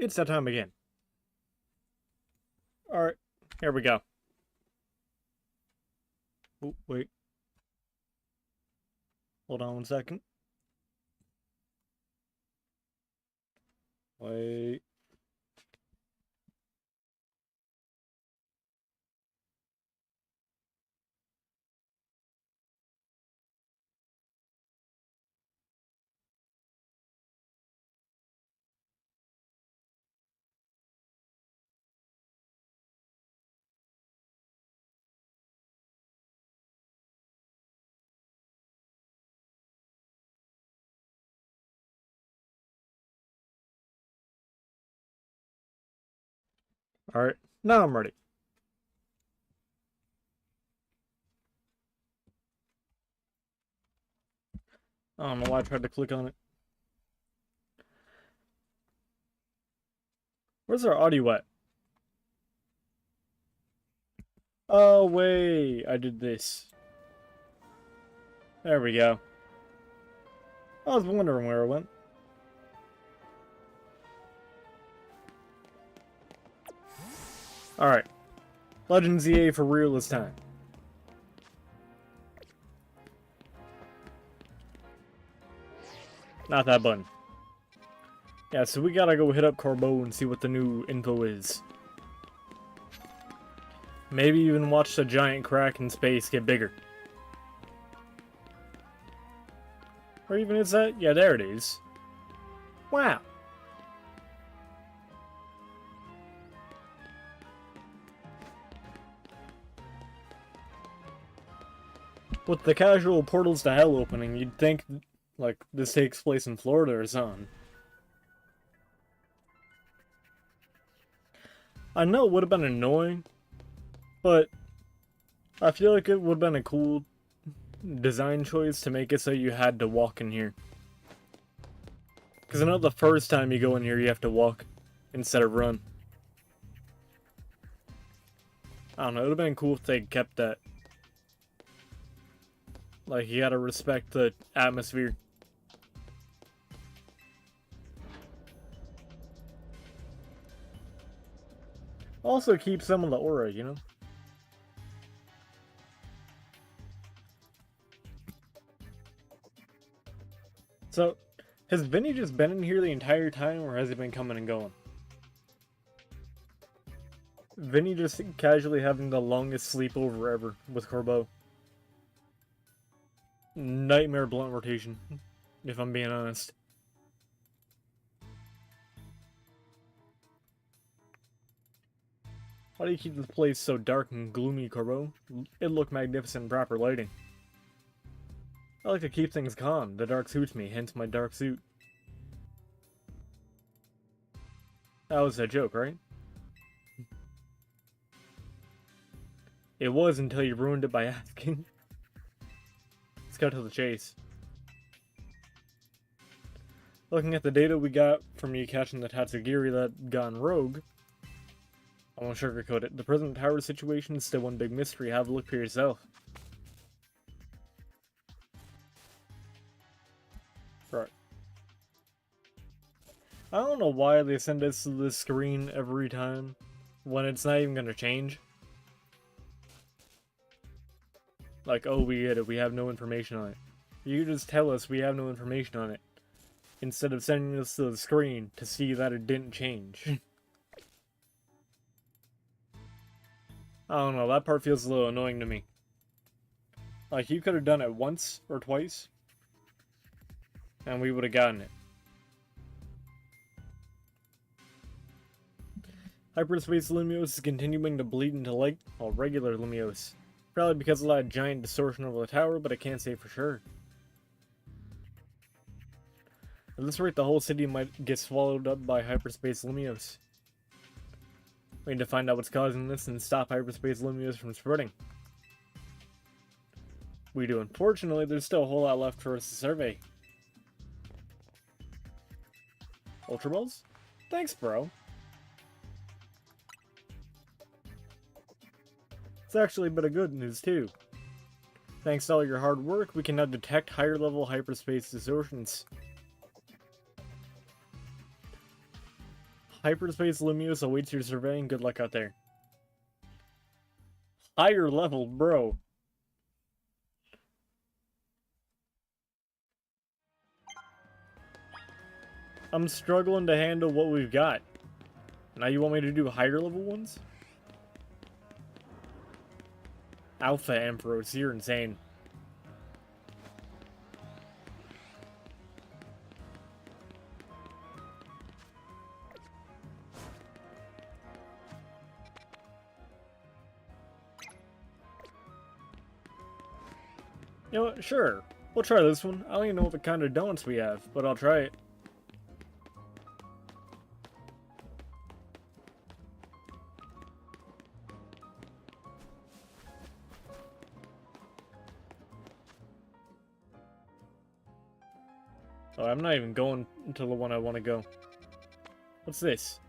It's that time again. Alright, here we go. Oh, wait. Hold on one second. Wait. Alright, now I'm ready. I don't know why I tried to click on it. Where's our audio at? Oh, wait. I did this. There we go. I was wondering where it went. Alright. Legends EA for real this time. Not that button. Yeah, so we gotta go hit up Corbeau and see what the new info is. Maybe even watch the giant crack in space get bigger. Or even is that? Yeah, there it is. Wow. With the casual Portals to Hell opening, you'd think, like, this takes place in Florida or something. I know it would have been annoying, but I feel like it would have been a cool design choice to make it so you had to walk in here. Because I know the first time you go in here, you have to walk instead of run. I don't know, it would have been cool if they kept that. Like, you gotta respect the atmosphere. Also keep some of the aura, you know? So, has Vinny just been in here the entire time, or has he been coming and going? Vinny just casually having the longest sleepover ever with Corbeau. Nightmare blunt rotation, if I'm being honest. Why do you keep this place so dark and gloomy, Corbeau? It looked magnificent in proper lighting. I like to keep things calm. The dark suits me, hence my dark suit. That was a joke, right? It was until you ruined it by asking. Let's cut to the chase. Looking at the data we got from you catching the Tatsugiri that gone rogue, I won't sugarcoat it. The present tower situation is still one big mystery. Have a look for yourself. Right. I don't know why they send us to this screen every time when it's not even gonna change. Like, oh, we get it. We have no information on it. You just tell us we have no information on it, instead of sending us to the screen to see that it didn't change. I don't know, that part feels a little annoying to me. Like, you could have done it once or twice, and we would have gotten it. Hyperspace Lumiose is continuing to bleed into light, while regular Lumiose. Probably because of a lot of giant distortion over the tower, but I can't say for sure. At this rate, the whole city might get swallowed up by Hyperspace Lumiose. We need to find out what's causing this and stop Hyperspace Lumiose from spreading. We do. Unfortunately, there's still a whole lot left for us to survey. Ultra Balls? Thanks, bro. It's actually a bit of good news, too. Thanks to all your hard work, we can now detect higher level hyperspace distortions. Hyperspace Lumiose awaits your surveying. Good luck out there. Higher level, bro. I'm struggling to handle what we've got. Now you want me to do higher level ones? Alpha Ampharos, you're insane. You know what? Sure. We'll try this one. I don't even know what kind of donuts we have, but I'll try it. Oh, I'm not even going until the one I want to go. What's this?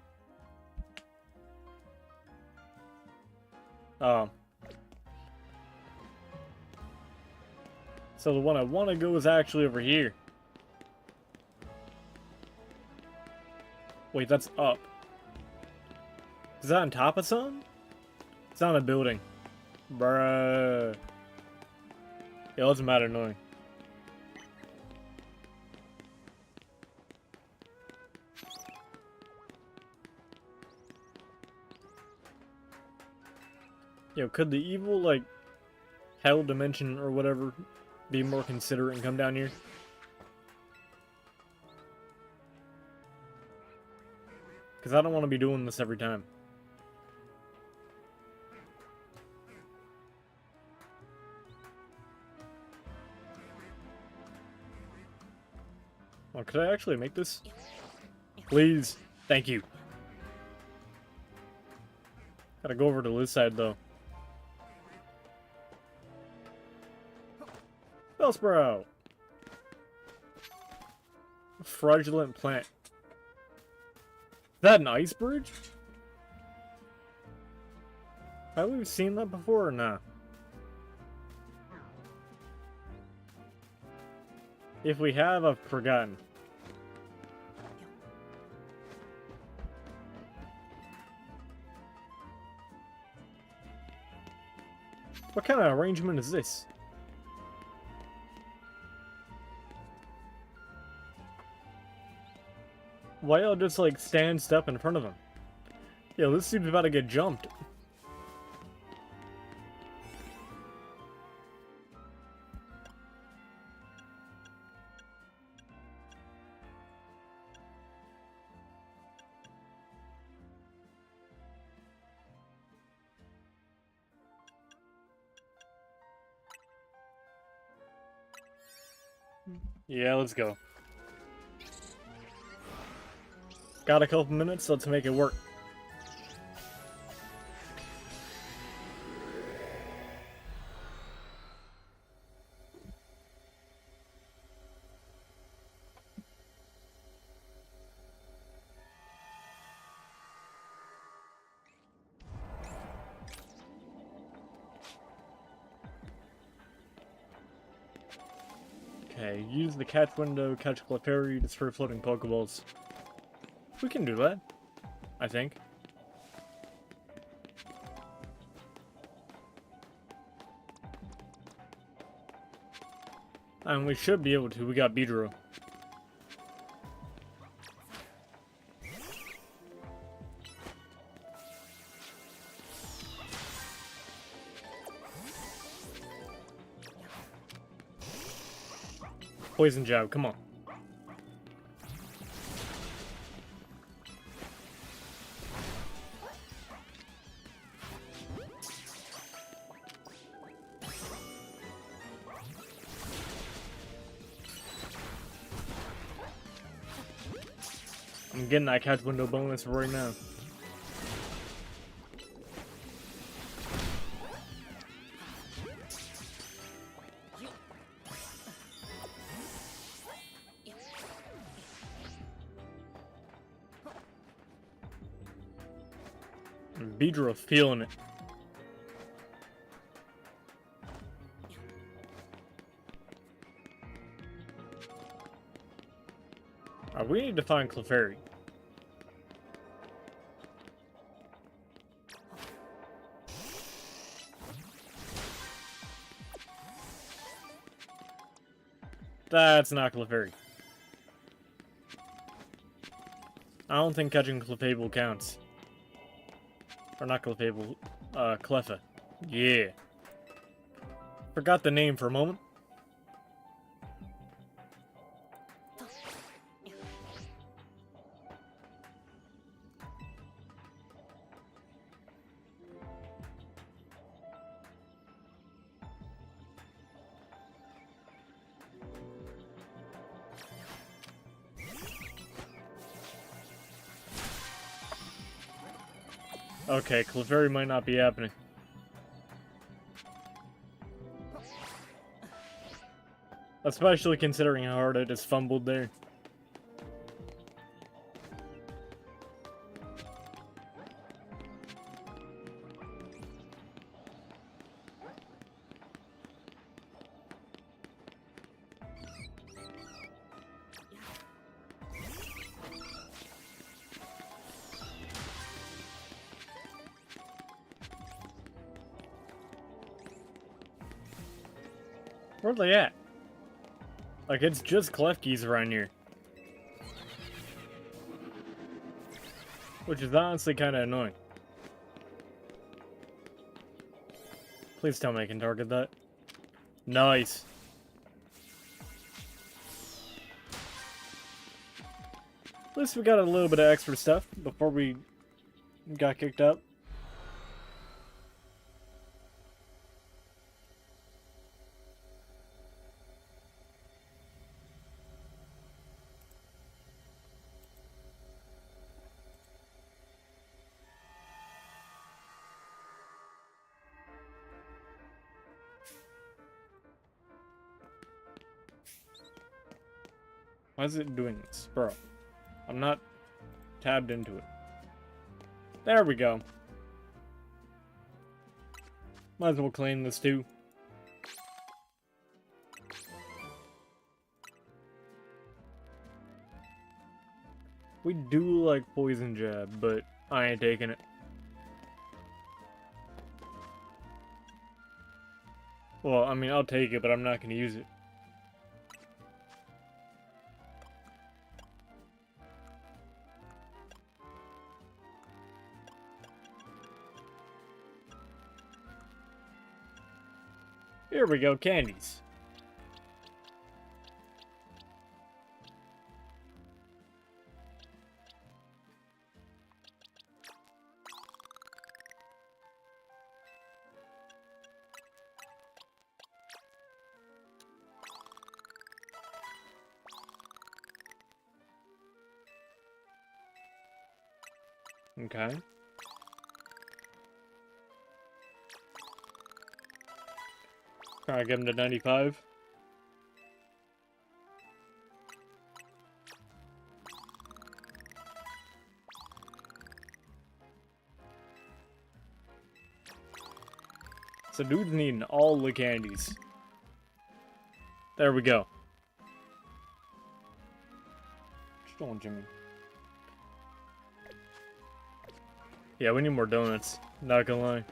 Oh. So the one I want to go is actually over here. Wait, that's up. Is that on top of something? It's on a building. Bruh. Yeah, that's mad annoying. Yo, could the evil, like, hell dimension or whatever be more considerate and come down here? Because I don't want to be doing this every time. Oh, could I actually make this? Please. Thank you. Gotta go over to this side, though. Bellsprout! Fraudulent plant. Is that an ice bridge? Have we seen that before or not? If we have, I've forgotten. What kind of arrangement is this? Why y'all just like stand step in front of him? Yo, this dude's about to get jumped. Yeah, let's go. Got a couple minutes, let's make it work. Okay, use the catch window, catch Clefairy, destroy floating Pokeballs. We can do that, I think. And we should be able to, we got Beedrill. Poison Jab, come on. I'm getting that catch window bonus right now. Beedrill feeling it. We need to find Clefairy. That's not Clefairy. I don't think catching Clefable counts. Or not Clefable, Cleffa. Yeah. Forgot the name for a moment. Okay, Clefairy might not be happening. Especially considering how hard I just fumbled there. Where are they at? Like, it's just Klefkis around here. Which is honestly kind of annoying. Please tell me I can target that. Nice. At least we got a little bit of extra stuff before we got kicked out. Why is it doing this? Bro, I'm not tabbed into it. There we go. Might as well claim this too. We do like Poison Jab, but I ain't taking it. Well, I mean, I'll take it, but I'm not going to use it. Here we go, candies. Okay. Try to get him to 95. So dude's needing all the candies. There we go. Just on, Jimmy. Yeah, we need more donuts. Not gonna lie.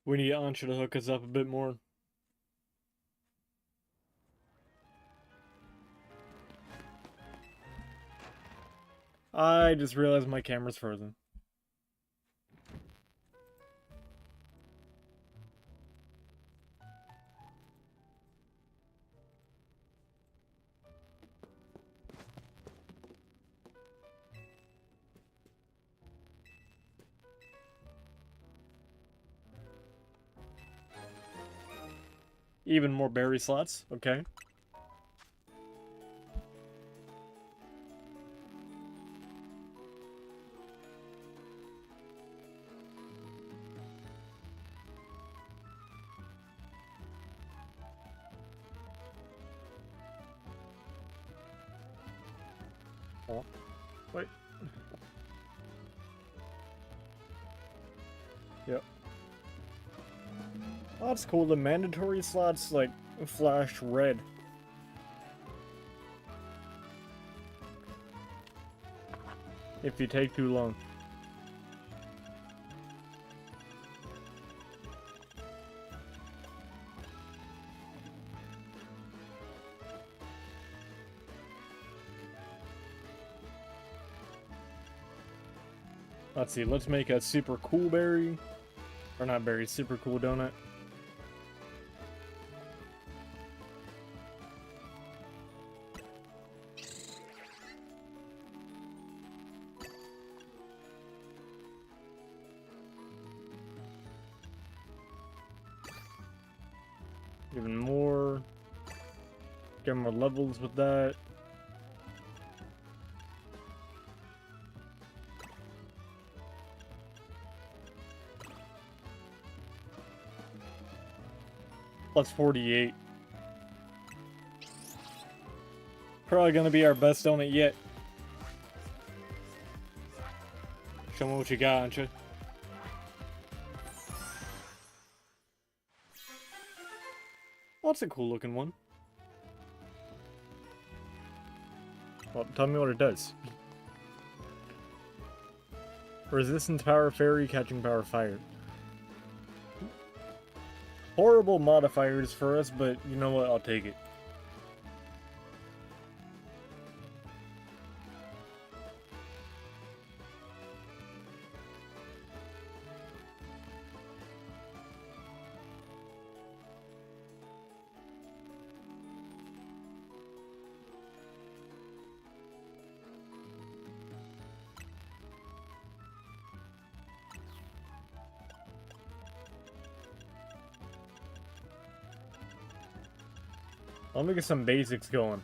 We need Ancha to hook us up a bit more. I just realized my camera's frozen. Even more berry slots, okay. Oh, wait. Yep. Oh, that's cool. The mandatory slots, like, flash red. If you take too long. Let's see, let's make a super cool berry. Or not berry, super cool donut. Even more. Get more levels with that. Plus 48. Probably gonna be our best donut yet. Show me what you got, Ancha. Well, that's a cool looking one. Well, tell me what it does. Resistance power fairy, catching power fire. Horrible modifiers for us, but you know what? I'll take it. Let me get some basics going.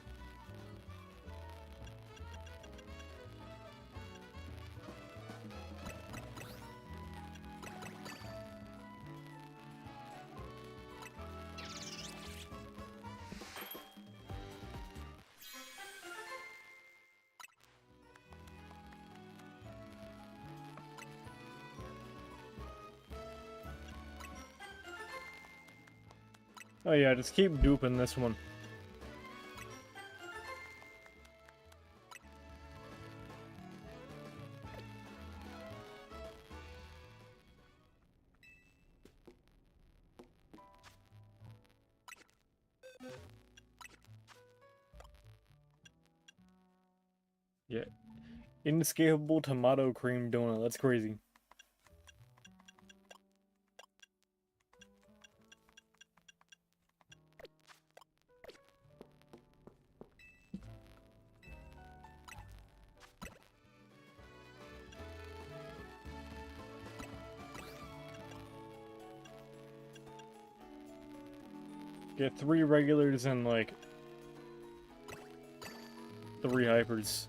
Oh yeah, just keep duping this one. Yeah. Inescapable tomato cream donut. That's crazy. Get 3 regulars and like 3 hypers.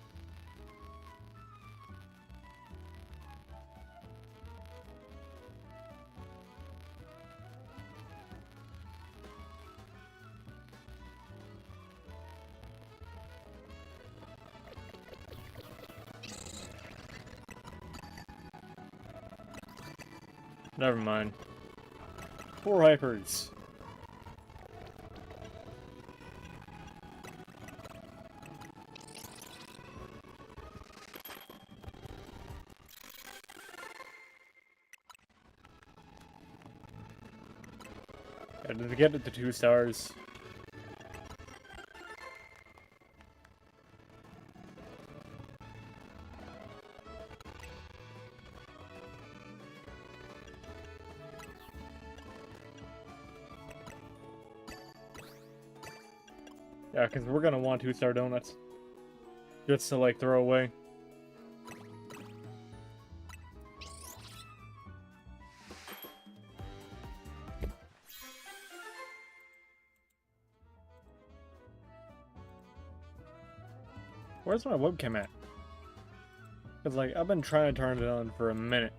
Never mind. 4 hypers. Yeah, to get it to 2 stars. Yeah, because we're gonna want 2-star donuts. Just to, like, throw away. Where's my webcam at? Because, like, I've been trying to turn it on for a minute.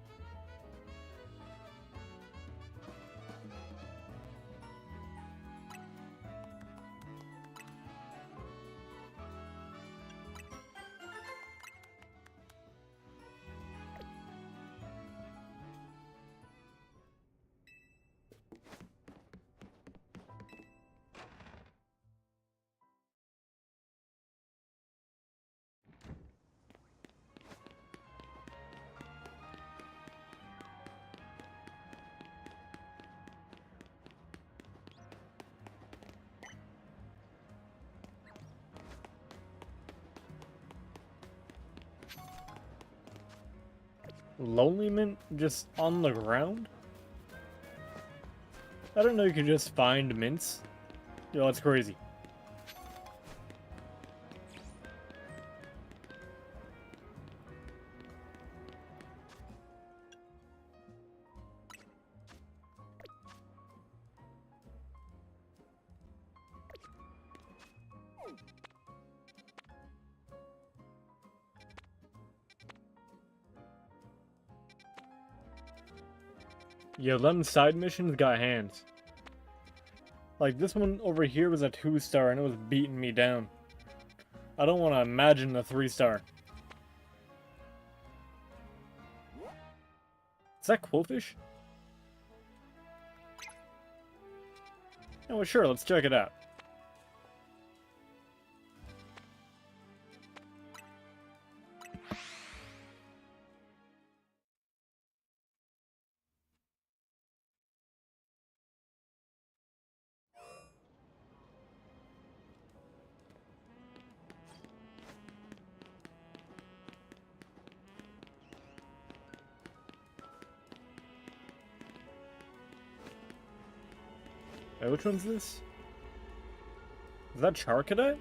Lonely mint just on the ground? I don't know you can just find mints. Yo, that's crazy. Yo, them side missions got hands. Like, this one over here was a 2-star and it was beating me down. I don't want to imagine a 3-star. Is that Quillfish? Oh, well, sure, let's check it out. Wait, which one's this? Is that Charcadet?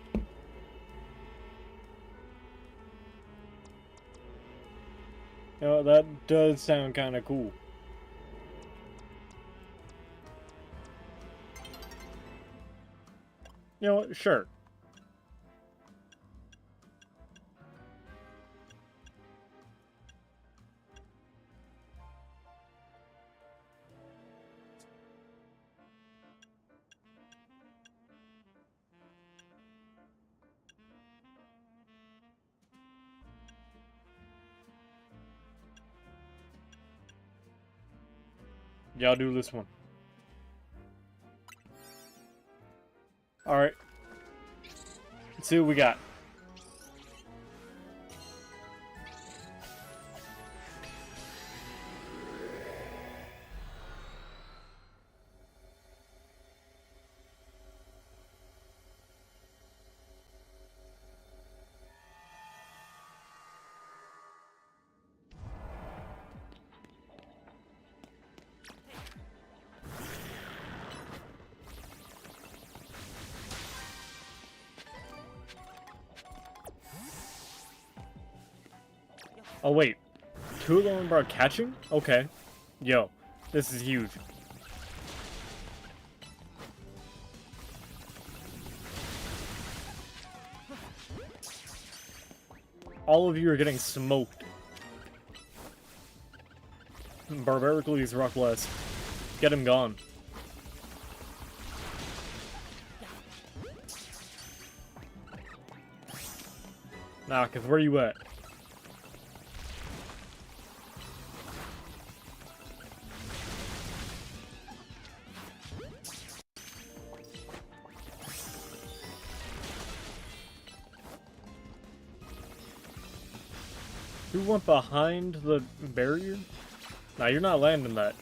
You know, that does sound kind of cool. You know what? Sure. Yeah, I'll do this one. Alright. Let's see what we got. Oh wait, 2 Alolan Bar catching? Okay. Yo, this is huge. All of you are getting smoked. Barbaricles Rockblast. Get him gone. Nah, cause where you at? Who went behind the barrier? Nah, you're not landing that.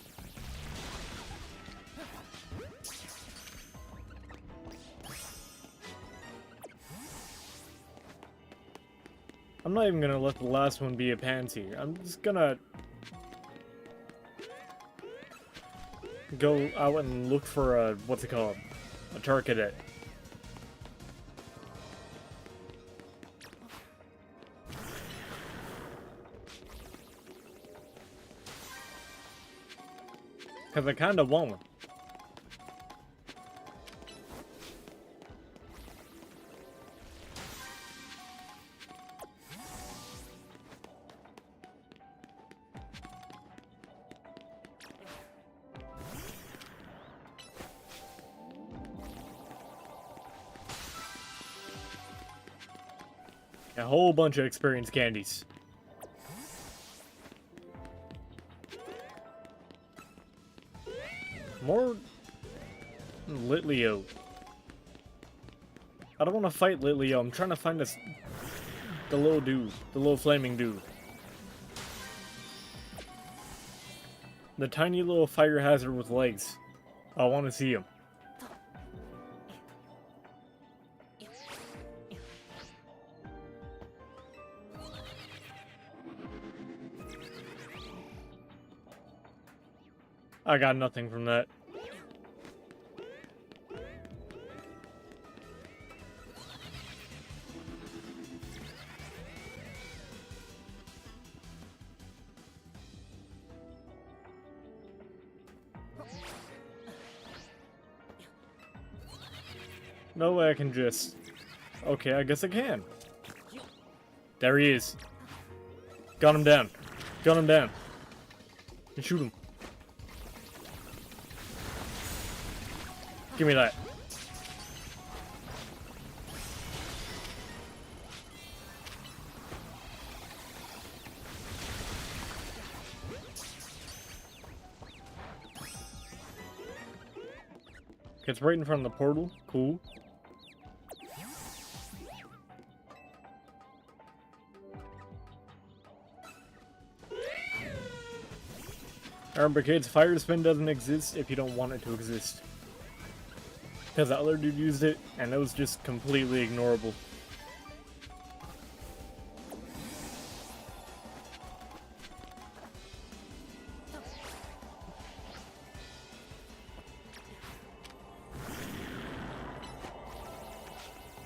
I'm not even gonna let the last one be a pansy. I'm just gonna go out and look for a, what's it called? A Charcadet. Cause I kinda want one. A whole bunch of experience candies. More Litleo. I don't want to fight Litleo. I'm trying to find this, the little dude, the little flaming dude. The tiny little fire hazard with legs. I want to see him. I got nothing from that. No way I can just... Okay, I guess I can. There he is. Got him down. Got him down. And shoot him. Give me that. Gets right in front of the portal. Cool. Remember kids, fire spin doesn't exist if you don't want it to exist. Because the other dude used it, and it was just completely ignorable.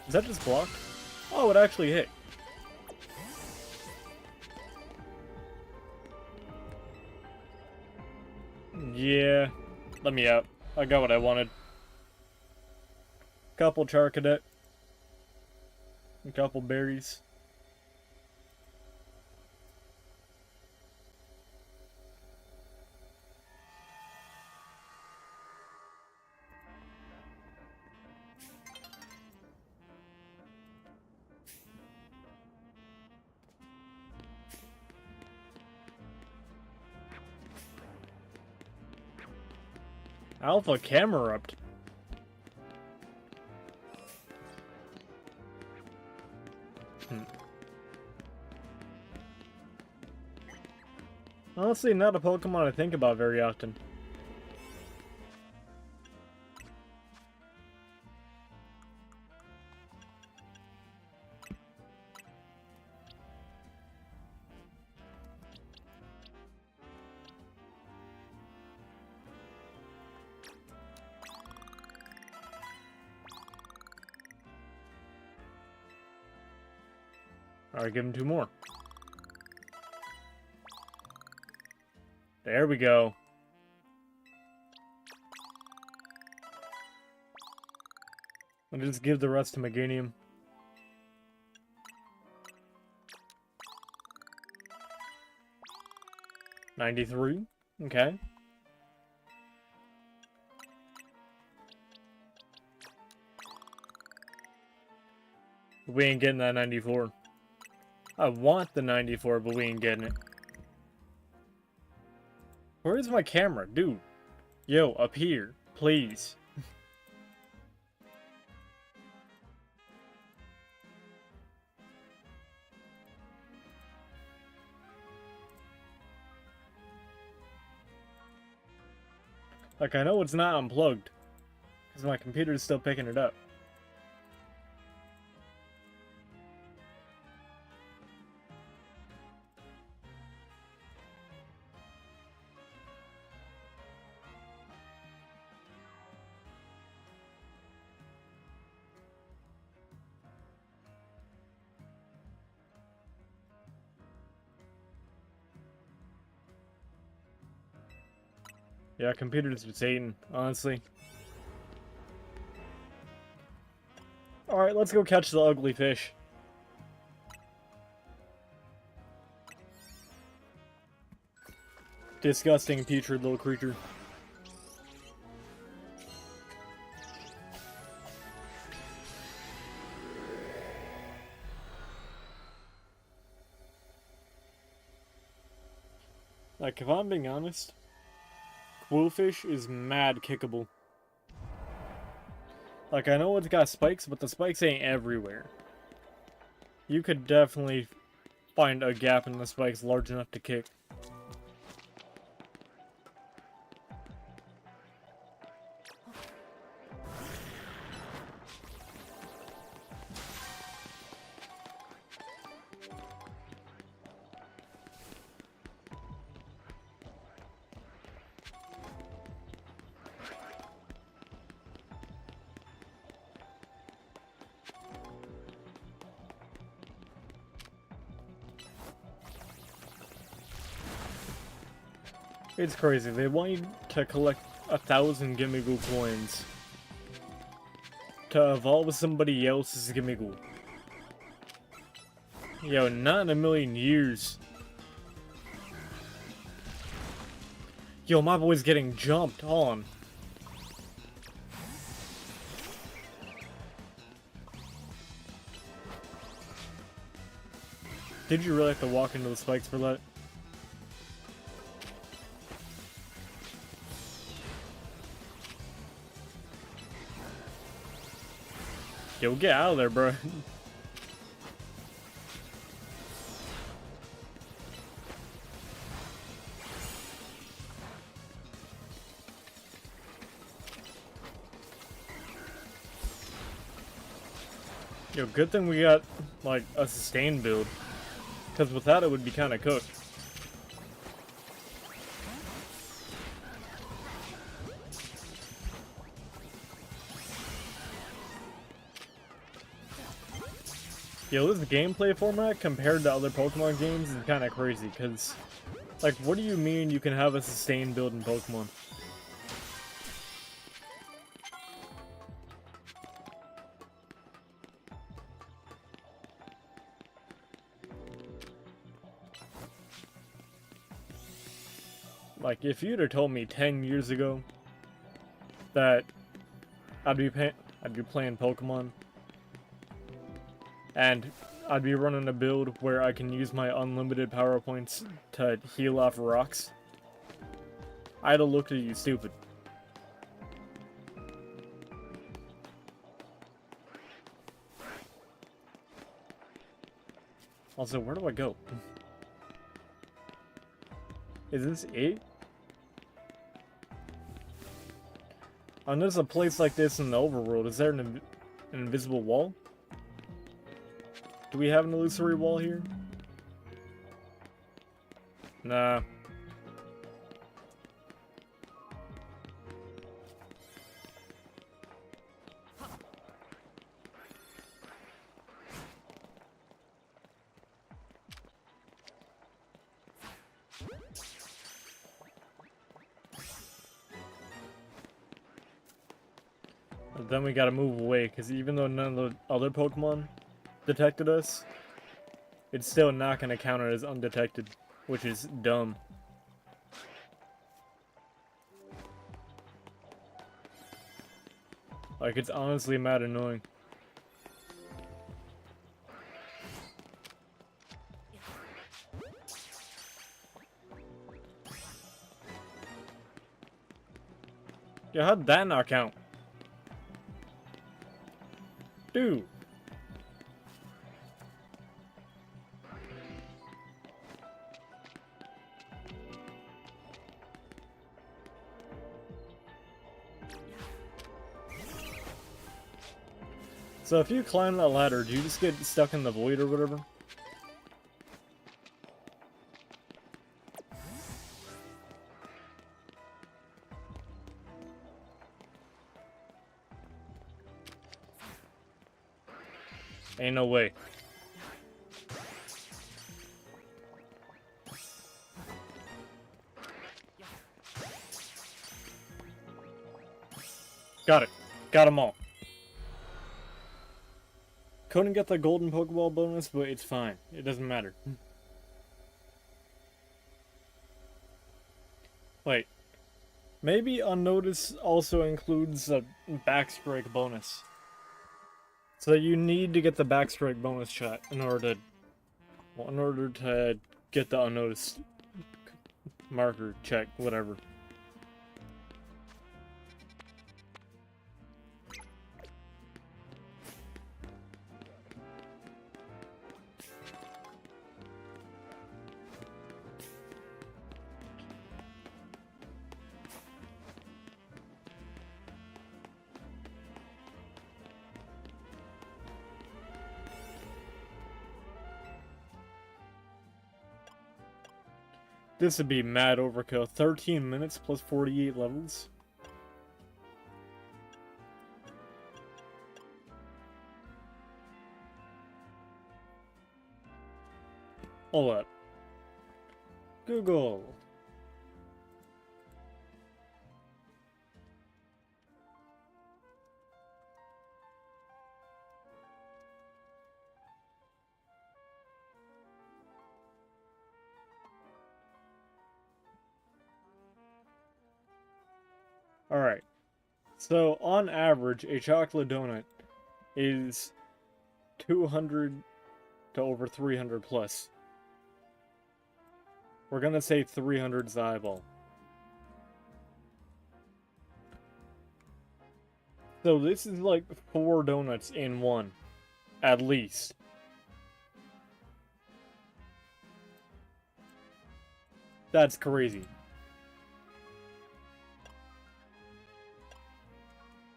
Is that just blocked? Oh, it actually hit. Yeah, let me out. I got what I wanted. Couple Charcadet. A couple berries. Alpha Camerupt. Honestly, not a Pokemon I think about very often. Alright, give him 2 more. There we go. I'll just give the rest to Meganium. $93. Okay. We ain't getting that 94. I want the 94, but we ain't getting it. Where's my camera? Dude. Yo, up here. Please. Like, I know it's not unplugged. Because my computer's still picking it up. Yeah, computers are Satan, honestly. Alright, let's go catch the ugly fish. Disgusting, putrid little creature. Like, if I'm being honest, Qwilfish is mad kickable. Like, I know it's got spikes, but the spikes ain't everywhere. You could definitely find a gap in the spikes large enough to kick. It's crazy. They want you to collect 1,000 Gimmighoul coins to evolve somebody else's Gimmighoul. Yo, not in a million years. Yo, my boy's getting jumped on. Did you really have to walk into the spikes for that? Yo, get out of there, bro. Yo, good thing we got, like, a sustain build. Because without it would be kind of cooked. Yo, this gameplay format compared to other Pokemon games is kind of crazy, because, like, what do you mean you can have a sustain build in Pokemon? Like, if you'd have told me 10 years ago that I'd be playing Pokemon, and I'd be running a build where I can use my unlimited power points to heal off rocks, I'd have looked at you stupid. Also, where do I go? Is this it? And there's a place like this in the overworld. Is there an invisible wall? Do we have an illusory wall here? Nah. But then we gotta move away, because even though none of the other Pokemon detected us, it's still not gonna count it as undetected, which is dumb. Like, it's honestly mad annoying. Yeah, how'd that not count? Dude. So if you climb that ladder, do you just get stuck in the void or whatever? Ain't no way. Got it. Got them all. Couldn't get the golden Pokeball bonus, but it's fine. It doesn't matter. Wait. Maybe Unnoticed also includes a backstrike bonus. So you need to get the backstrike bonus shot in order to get the Unnoticed marker check, whatever. This would be mad overkill. 13 minutes plus 48 levels. Hold up. Google. Alright. So, on average, a chocolate donut is 200 to over 300 plus. We're gonna say 300's the eyeball. So this is like 4 donuts in one. At least. That's crazy.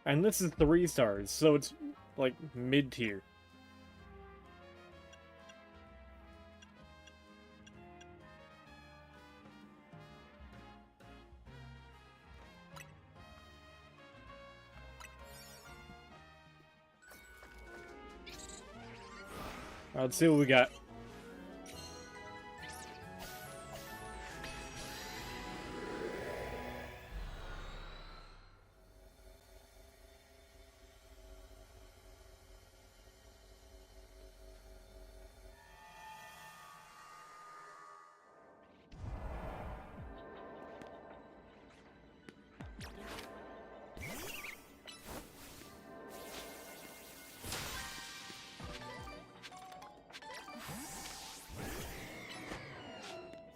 And this is 3 stars, so it's like mid-tier. Alright, let's see what we got.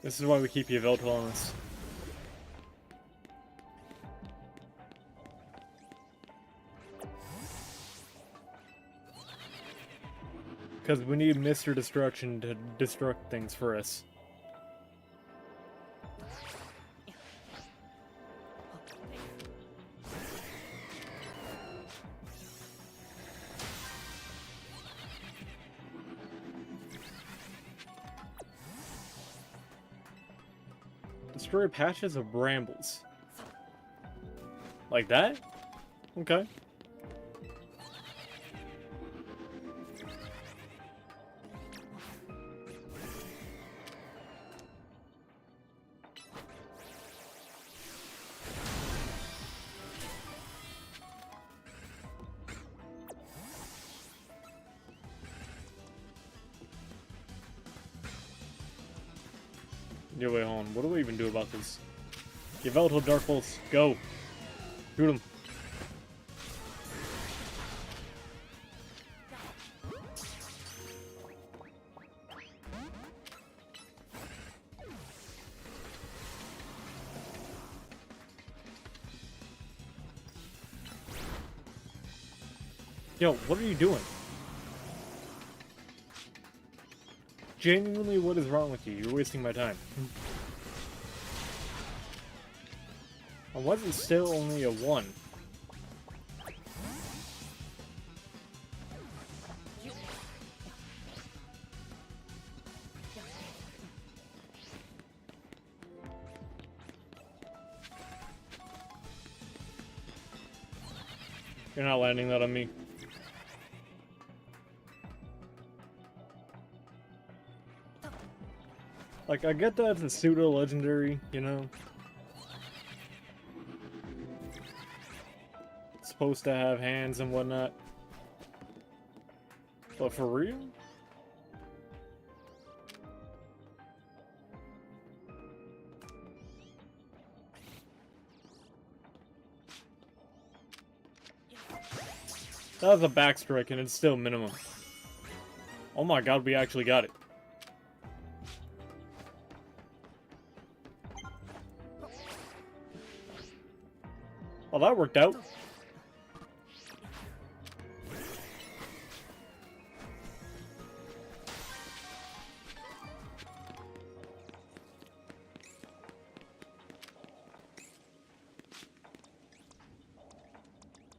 This is why we keep Yveltal on us. Because we need Mr. Destruction to destruct things for us. Destroy patches of brambles. Like that? Okay. Yeah, wait, hold on. What do we even do about this? Yveltal Dark Pulse, go! Shoot him. Yo, what are you doing? Genuinely, what is wrong with you? You're wasting my time. And why is it still only a 1? You're not landing that on me. Like, I get that it's a pseudo-legendary, you know? It's supposed to have hands and whatnot. But for real? That was a backstrike and it's still minimum. Oh my god, we actually got it. Well, that worked out.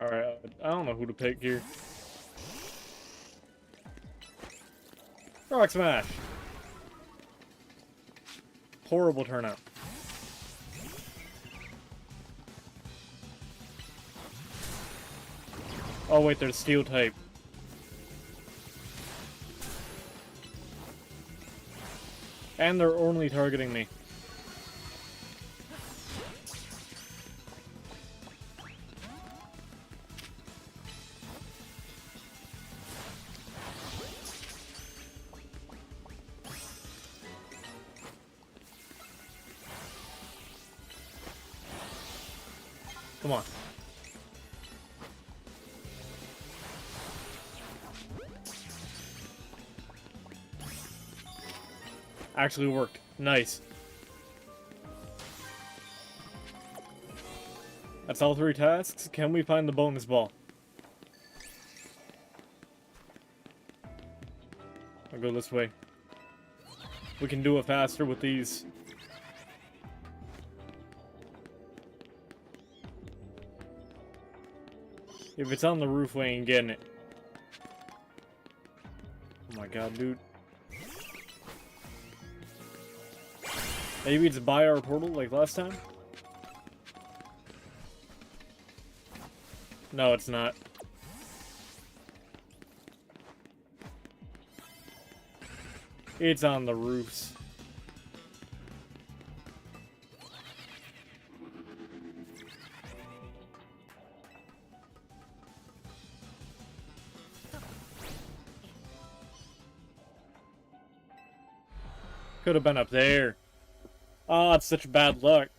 Alright, I don't know who to pick here. Rock Smash! Horrible turnout. Oh wait, there's Steel type. And they're only targeting me. Come on. Actually worked. Nice. That's all 3 tasks. Can we find the bonus ball? I'll go this way. We can do it faster with these. If it's on the roof, we ain't getting it. Oh my god, dude. Maybe it's by our portal like last time? No, it's not. It's on the roofs. Could have been up there. Oh, it's such bad luck.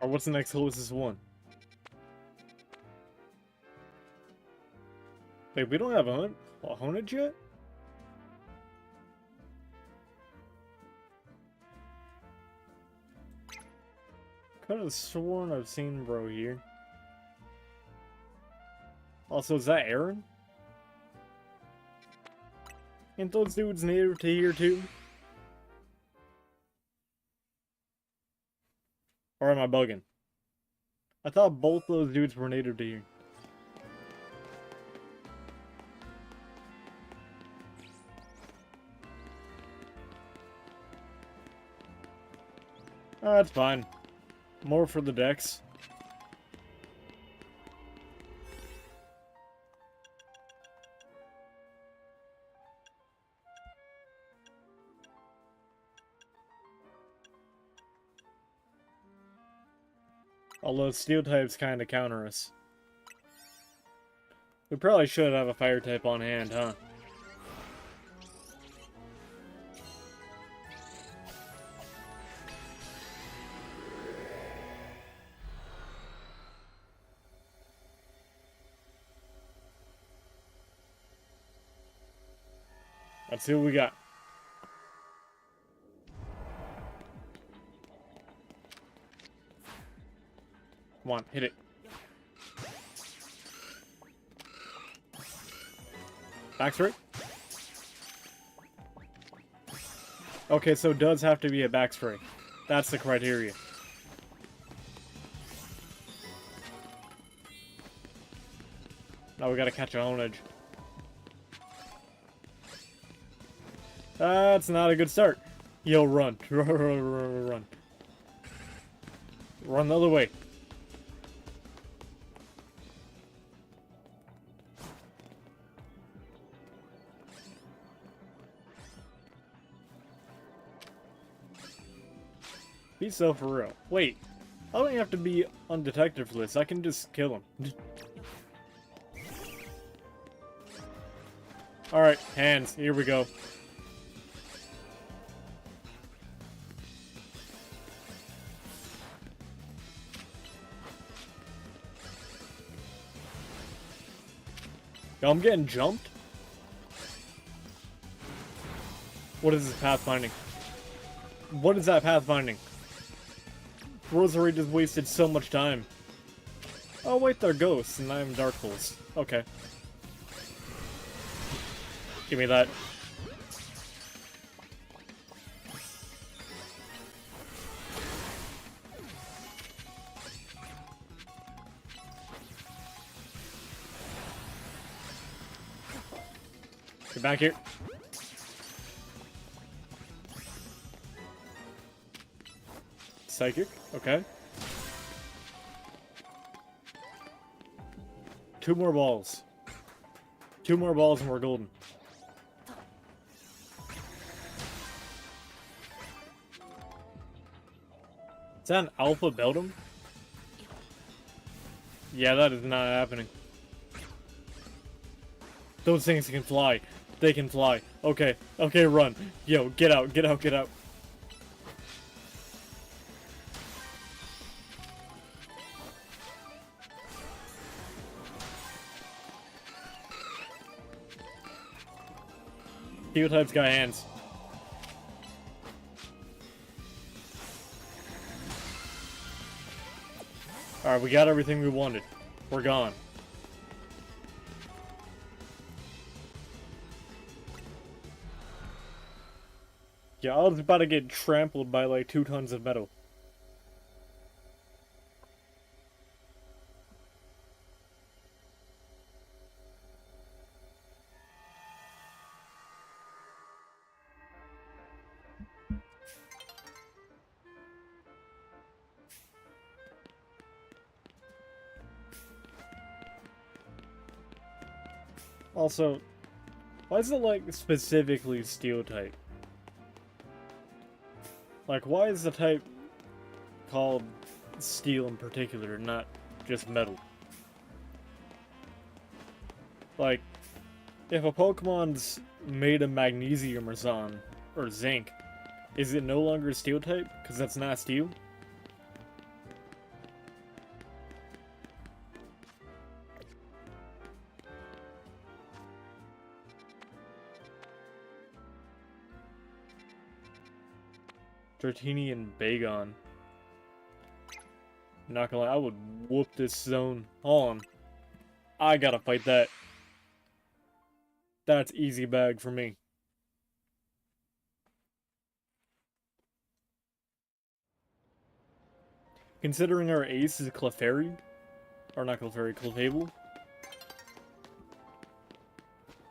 Or what's the next closest one? Wait, we don't have a Honed yet? Could have sworn I've seen bro here. Also, is that Aaron? Ain't those dudes native to here too? Or am I bugging? I thought both those dudes were native to here. Oh, that's fine. More for the decks. Although steel types kind of counter us. We probably should have a fire type on hand, huh? Let's see what we got. Come on, hit it. Back straight? Okay, so it does have to be a back spray. That's the criteria. Now we gotta catch a Honed. That's not a good start. Yo, run. Run. Run the other way. Be so for real. Wait. I don't even have to be undetected for this. I can just kill him. Alright, hands. Here we go. Yo, I'm getting jumped? What is this pathfinding? What is that pathfinding? Rosary just wasted so much time. Oh wait, they're ghosts, and I'm Dark Pulse. Okay. Give me that. Get back here. Psychic, okay. 2 more balls. 2 more balls and we're golden. Is that an Alpha Beldum? Yeah, that is not happening. Those things can fly. They can fly. Okay, okay, run. Yo, get out, get out, get out. Steeltype's got hands. Alright, we got everything we wanted. We're gone. Yeah, I was about to get trampled by like 2 tons of metal. Also, why is it like specifically steel type? Like, why is the type called steel in particular, not just metal? Like, if a Pokemon's made of magnesium or zinc, is it no longer steel type? Because that's not steel? Dratini and Bagon. Not gonna lie, I would whoop this zone. Hold on. I gotta fight that. That's easy bag for me. Considering our ace is Clefairy, or not Clefairy, Clefable.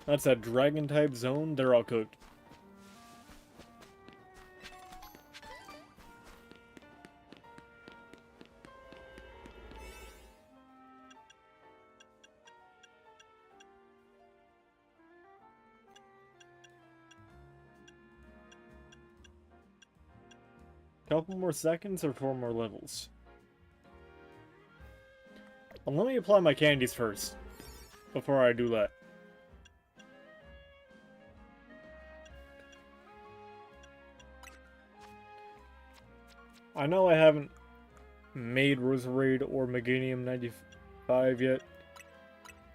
That's a dragon type zone, they're all cooked. Couple more seconds or 4 more levels? Well, let me apply my candies first, before I do that. I know I haven't made Roserade or Meganium 95 yet.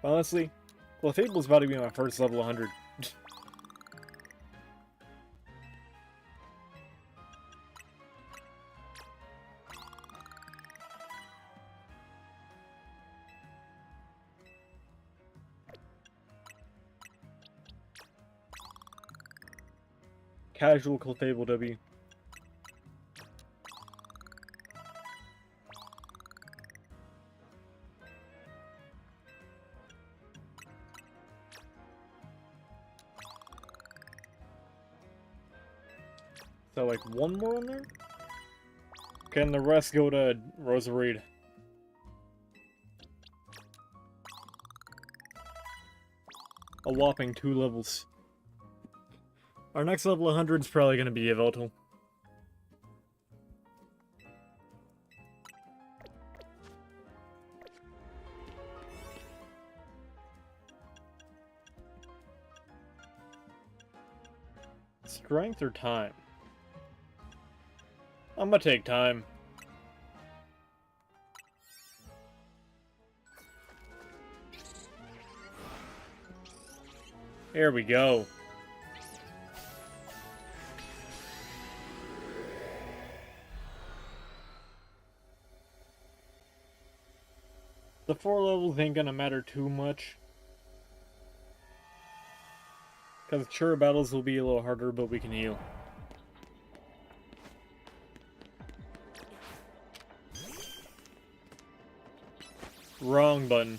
Honestly, Clefable's about to be my first level 100. Casual Clefable W. So, like, 1 more in there? Can the rest go to Roserade? A whopping 2 levels. Our next level 100 is probably going to be Yveltal. Strength or time? I'm gonna take time. There we go. The 4 levels ain't gonna matter too much. Because sure, battles will be a little harder, but we can heal. Wrong button.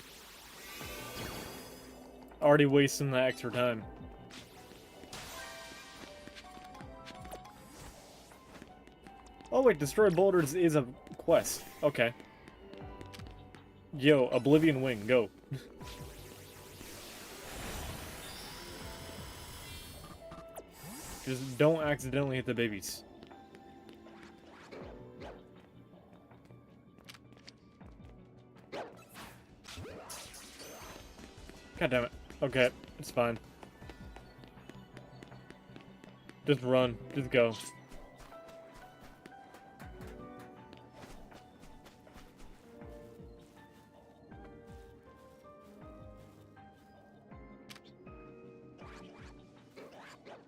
Already wasting the extra time. Oh wait, destroy boulders is a quest. Okay. Yo, Oblivion Wing, go. Just don't accidentally hit the babies. God damn it. Okay, it's fine. Just run. Just go.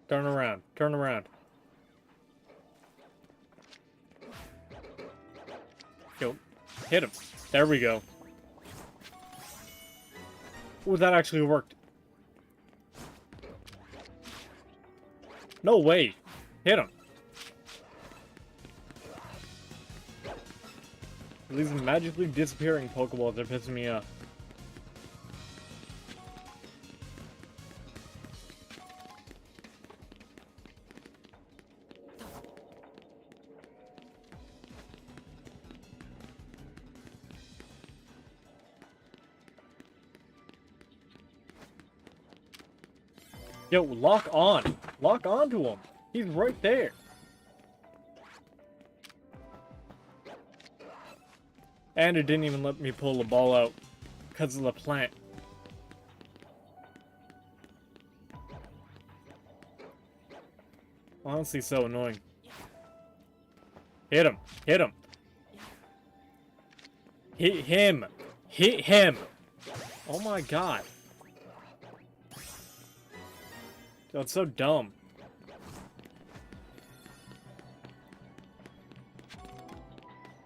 Turn around. Turn around. Yo, hit him. There we go. Ooh, that actually worked. No way. Hit him. These magically disappearing Pokeballs are pissing me off. Yo, lock on. Lock on to him. He's right there. And it didn't even let me pull the ball out because of the plant. Honestly, so annoying. Hit him. Hit him. Hit him. Hit him. Oh my god. That's so dumb.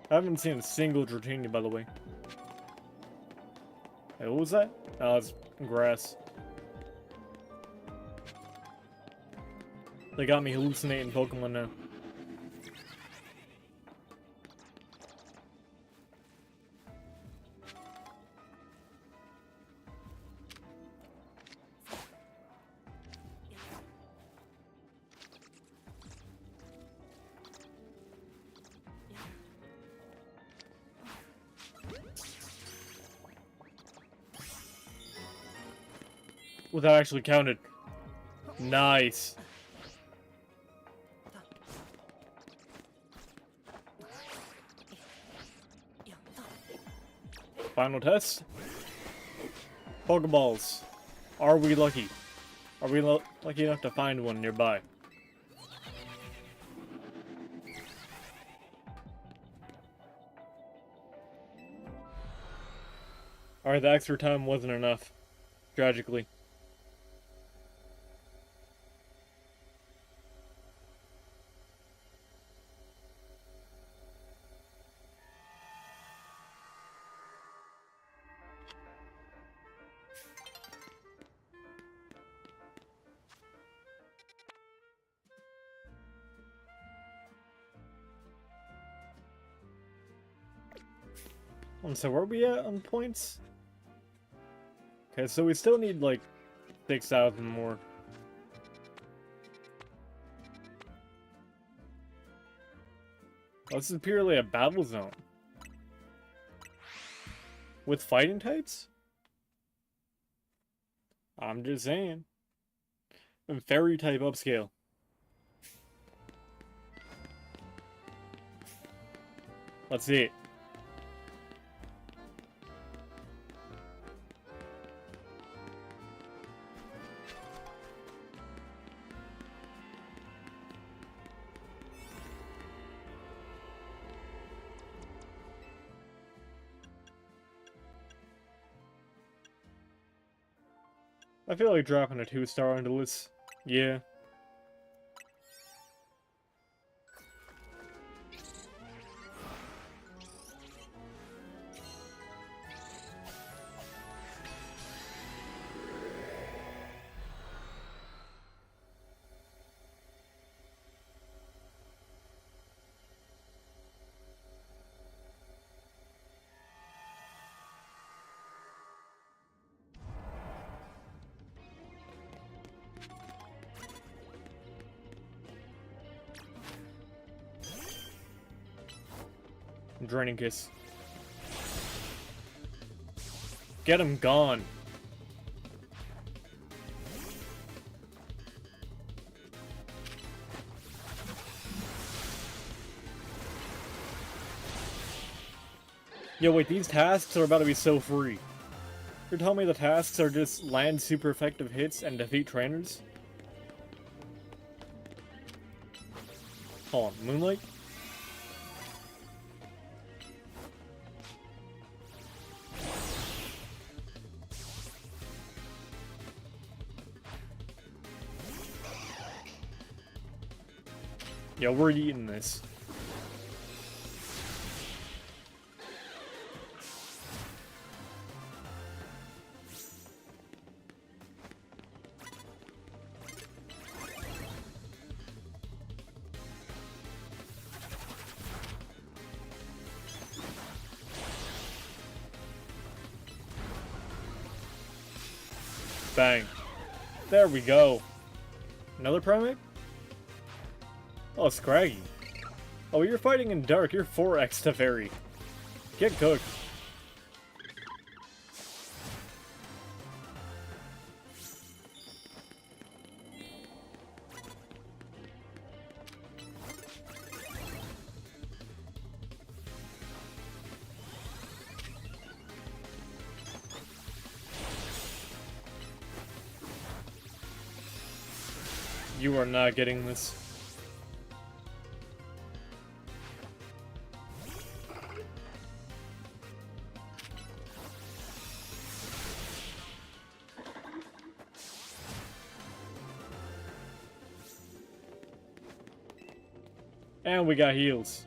I haven't seen a single Dratini, by the way. Hey, what was that? Oh, it's grass. They got me hallucinating Pokemon now. Well, that actually counted. Nice. Final test. Pokeballs. Are we lucky? Are we lucky enough to find one nearby? Alright, the extra time wasn't enough. Tragically. So where are we at on points? Okay, so we still need like 6,000 more. Oh, this is purely a battle zone. With fighting types? I'm just saying. And fairy type upscale. Let's see it. I feel like dropping a 2-star into this. Yeah. Draining Kiss. Get him gone. Yo, wait, these tasks are about to be so free. You're telling me the tasks are just land super effective hits and defeat trainers? Hold on, Moonlight? Yo, we're eating this. Bang. There we go. Another primate? Oh, Scraggy. Oh, you're fighting in dark. You're 4x to fairy. Get cooked. You are not getting this. And we got heals.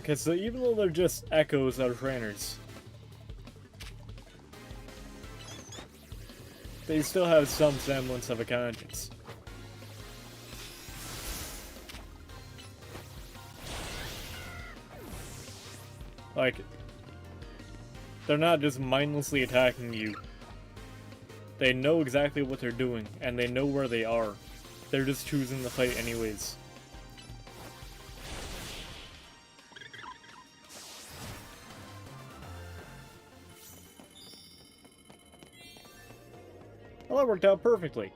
Okay, so even though they're just echoes of trainers, they still have some semblance of a conscience. Like, they're not just mindlessly attacking you. They know exactly what they're doing, and they know where they are. They're just choosing to fight anyways. Well, that worked out perfectly.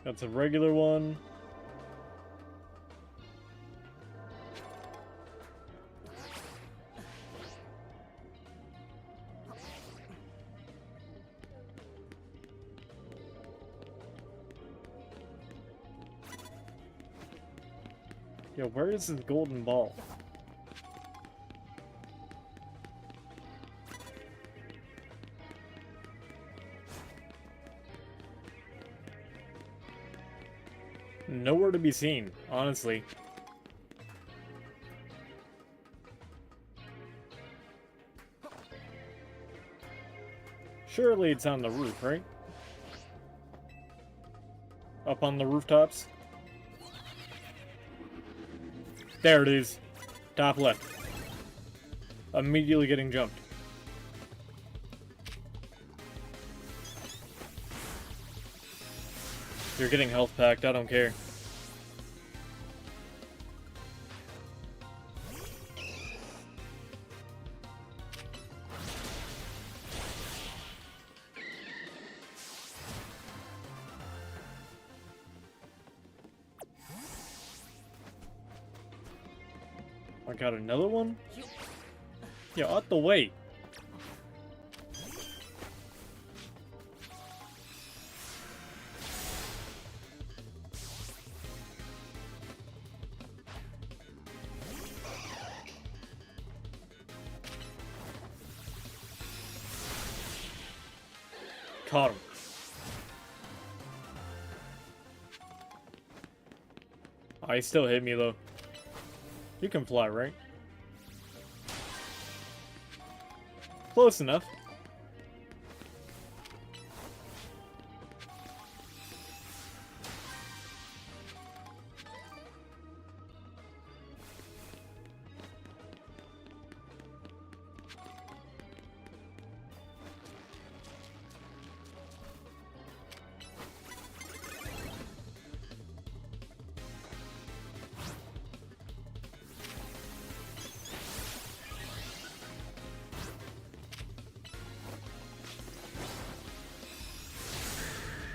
That's a regular one. Yo, where is this golden ball? Nowhere to be seen, honestly. Surely it's on the roof, right? Up on the rooftops? There it is. Top left. Immediately getting jumped. You're getting health packed, I don't care. I got another one? Yeah, out the way. Caught him. Oh, he still hit me though. You can fly, right? Close enough.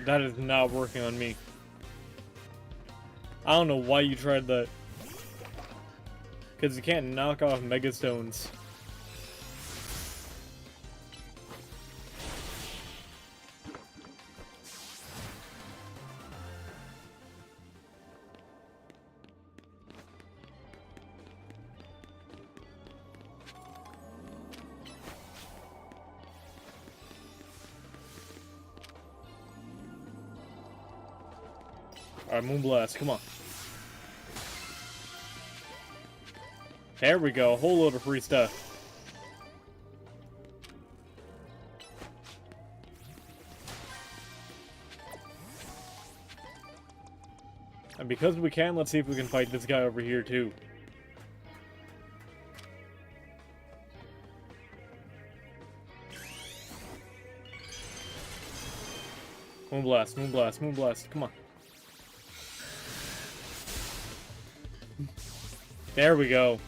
That is not working on me. I don't know why you tried that. Because you can't knock off Mega Stones. Alright, Moonblast, come on. There we go, a whole load of free stuff. And because we can, let's see if we can fight this guy over here too. Moonblast, Moonblast, Moonblast, come on. There we go.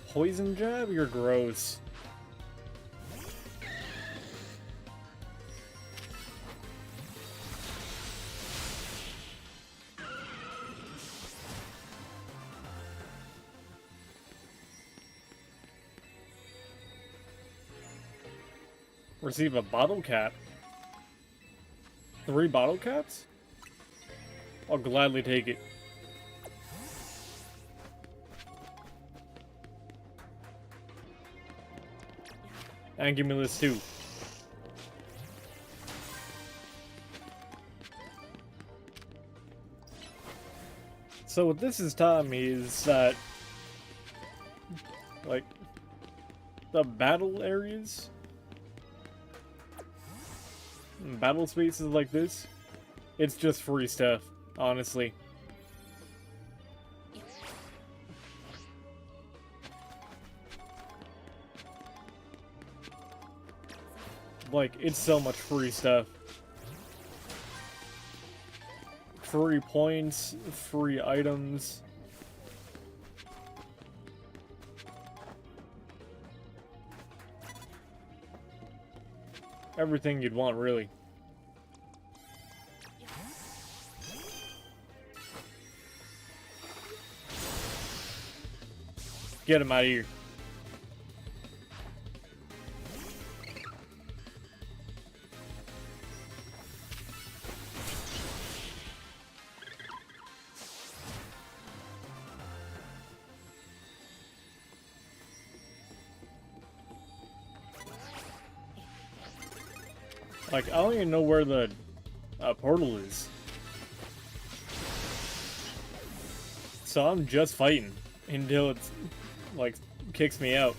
Poison jab? You're gross. Receive a bottle cap. 3 bottle caps? I'll gladly take it. And give me this too. So what this has taught me is that, like, the battle areas, battle spaces like this, it's just free stuff, honestly. Like, it's so much free stuff. Free points, free items. Everything you'd want, really. Get him out of here. Like, I don't even know where the portal is. So I'm just fighting until it's, like, kicks me out.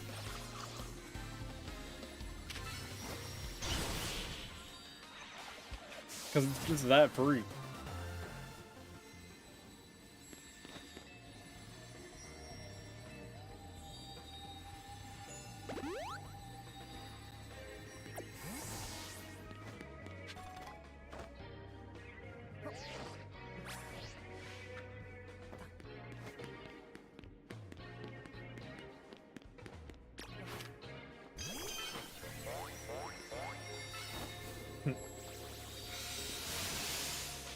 Because it's just that free.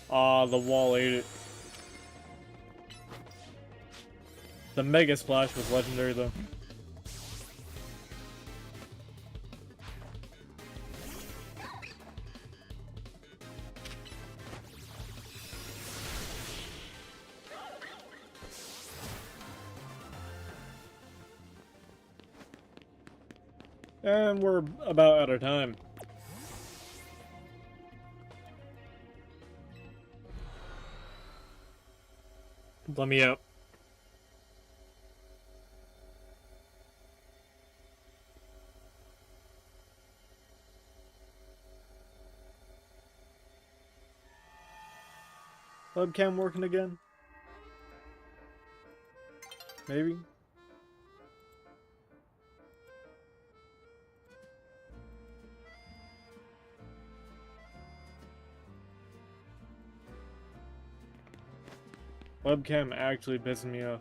Ah, the wall ate it. The Mega Splash was legendary, though. And we're about out of time. Let me out. Webcam working again? Maybe? Webcam actually pissing me off.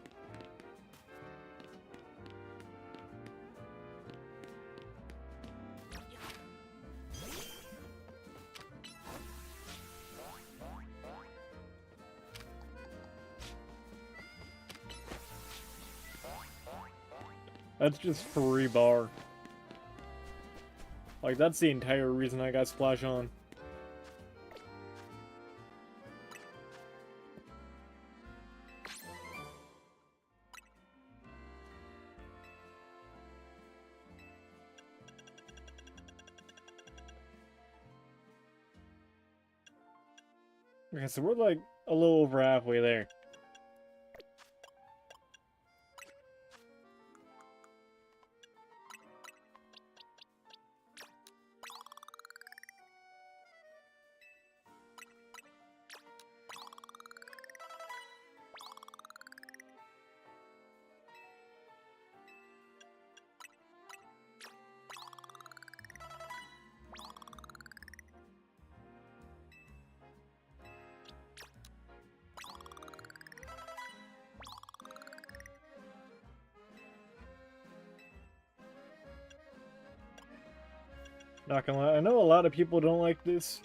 That's just free bar. Like, that's the entire reason I got Splash on. Okay, so we're like a little over halfway there. Not gonna lie, I know a lot of people don't like this,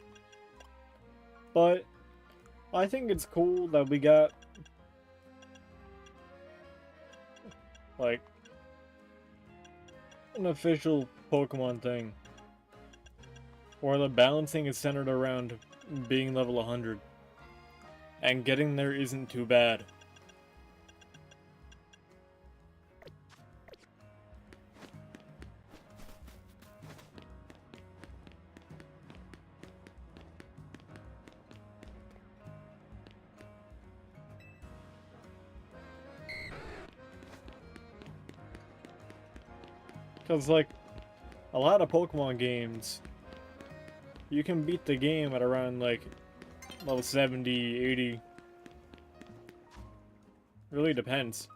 but I think it's cool that we got, like, an official Pokemon thing, where the balancing is centered around being level 100, and getting there isn't too bad. Because, like, a lot of Pokemon games, you can beat the game at around, like, level 70, 80. Really depends.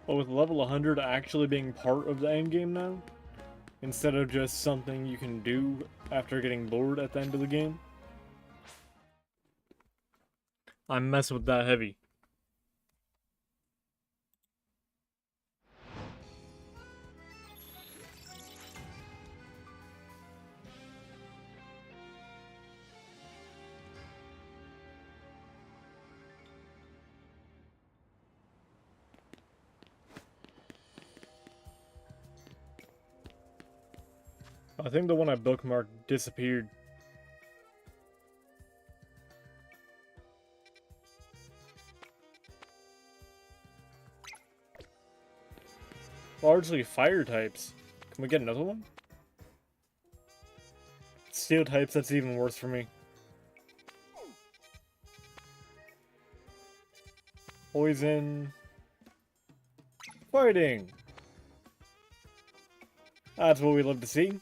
But with level 100 actually being part of the endgame now, instead of just something you can do after getting bored at the end of the game, I'm messing with that heavy. I think the one I bookmarked disappeared. Largely fire types. Can we get another one? Steel types, that's even worse for me. Poison. Fighting! That's what we love to see.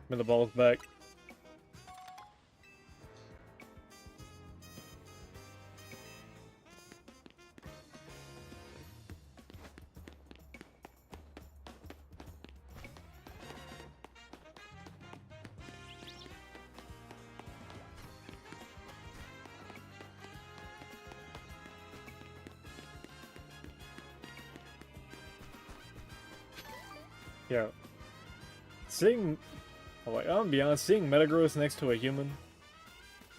And the ball's back. Yeah. Seeing, like, I'm gonna be honest, seeing Metagross next to a human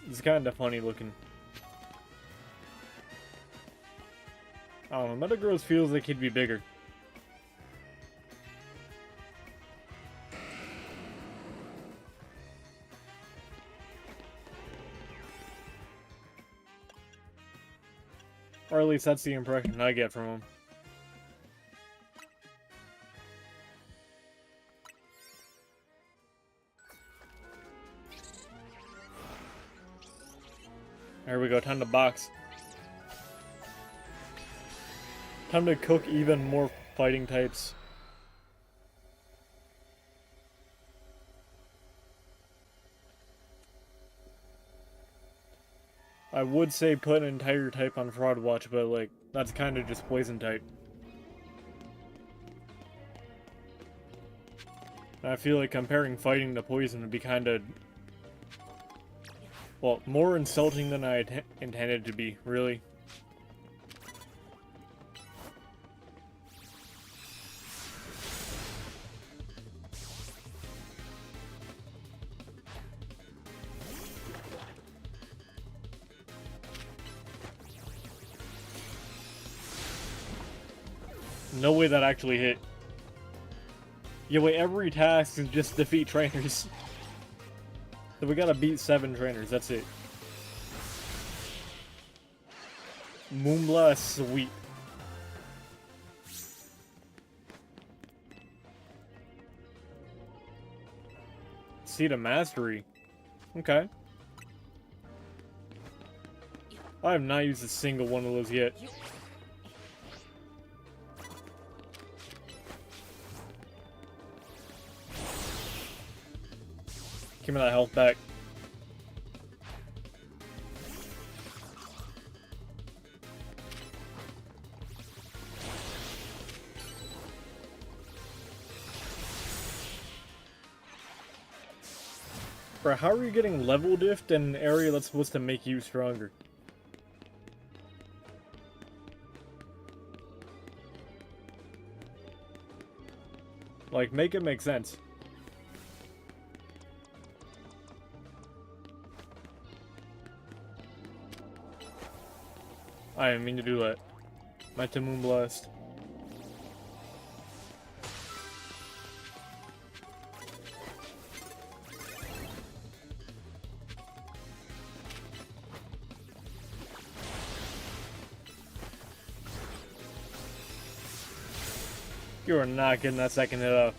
is kind of funny looking. I don't know, Metagross feels like he'd be bigger. Or at least that's the impression I get from him. There we go, time to box. Time to cook even more fighting types. I would say put an entire type on Fraud Watch, but like, that's kind of just poison type. And I feel like comparing fighting to poison would be kind of, well, more insulting than I intended to be, really. No way that actually hit. Yeah, wait, every task is just defeat trainers. So we gotta beat 7 trainers, that's it. Moonblast sweep. Seed of Mastery. Okay. I have not used a single one of those yet. Give me that health back. Bro, how are you getting level diff in an area that's supposed to make you stronger? Like, make it make sense. I didn't mean to do that. Meant to Moonblast. You are not getting that second hit up.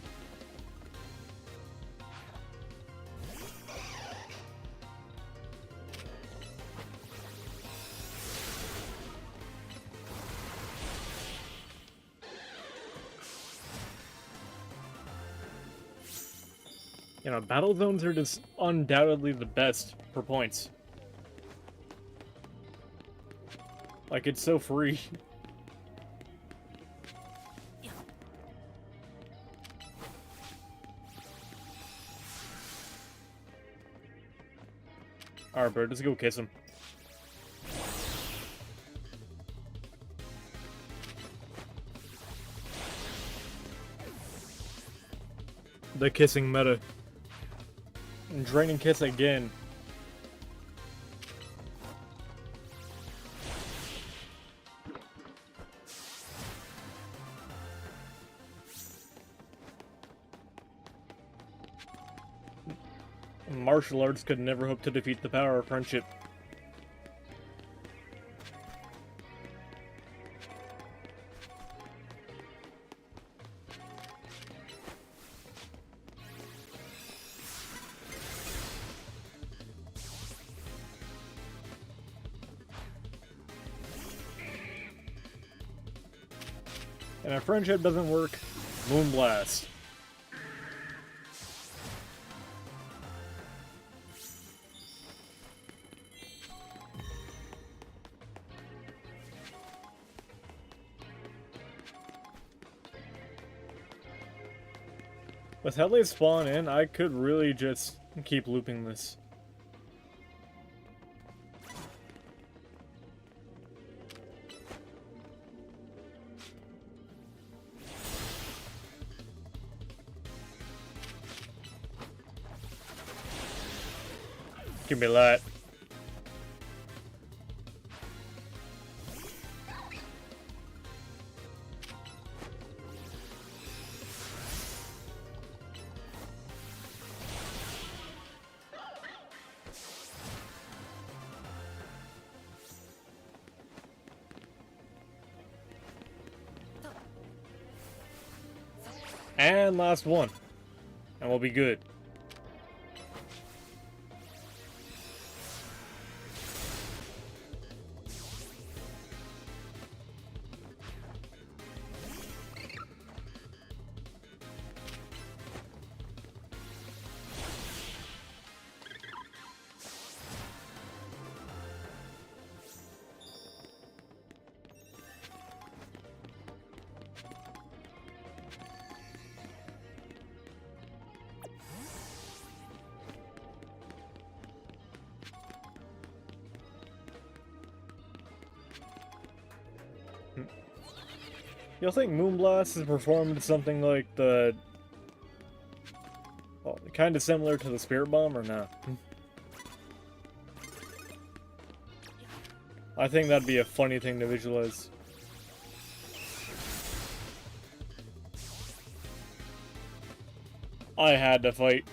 You know, battle zones are just undoubtedly the best for points. Like, it's so free. Alright, bro, let's go kiss him. The kissing meta. And draining kiss again. Martial arts could never hope to defeat the power of friendship. And if friendship doesn't work, Moonblast. With Headley spawn in, I could really just keep looping this. Give me that. And last one. And we'll be good. You'll think Moonblast has performed something like the... Well, kind of similar to the Spirit Bomb, or not? I think that'd be a funny thing to visualize. I had to fight.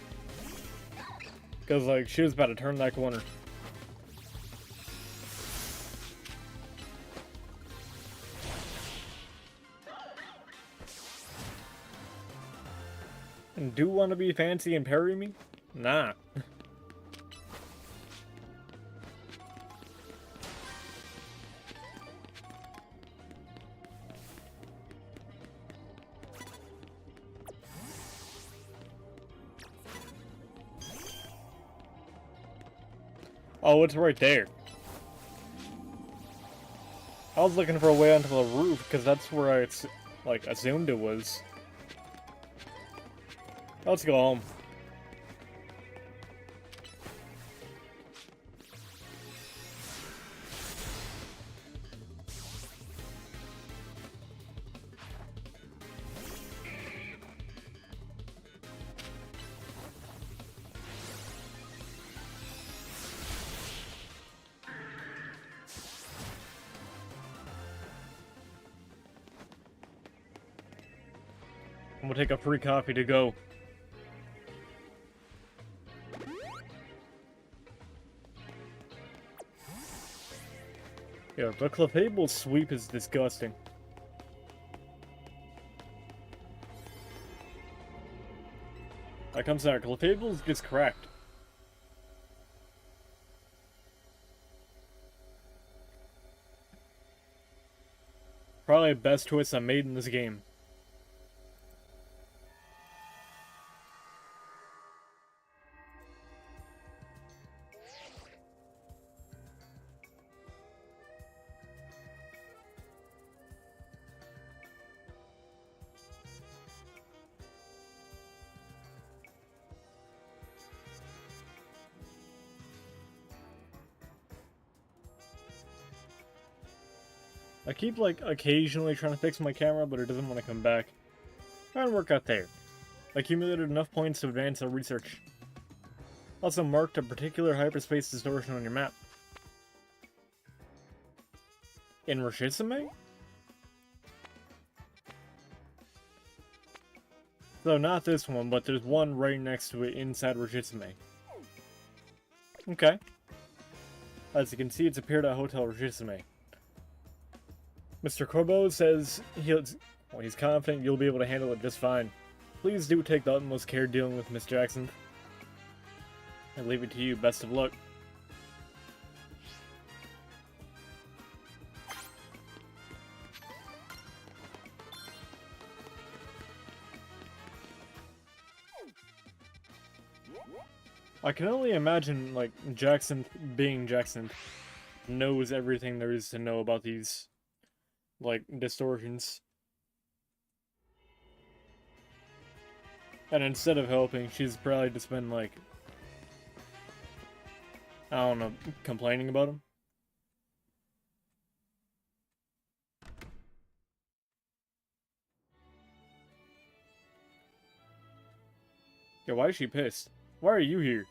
Because, like, she was about to turn that corner. And do want to be fancy and parry me? Nah. Oh, it's right there. I was looking for a way onto the roof, because that's where I, like, assumed it was. Let's go home. I'm gonna take a free copy to go. Yeah, the Clefable sweep is disgusting. That comes out. Clefable's just cracked. Probably the best twist I made in this game. I keep, like, occasionally trying to fix my camera, but it doesn't want to come back. Trying to work out there. Accumulated enough points to advance our research. Also marked a particular hyperspace distortion on your map. In Rishisume? So not this one, but there's one right next to it inside Rishisume. Okay. As you can see, it's appeared at Hotel Rishisume. Mr. Corbeau says he's confident you'll be able to handle it just fine. Please do take the utmost care dealing with Miss Jackson. I leave it to you. Best of luck. I can only imagine, like, Jackson, being Jackson, knows everything there is to know about these, like, distortions. And instead of helping, she's probably just been, like, I don't know, complaining about him. Yeah, why is she pissed? Why are you here?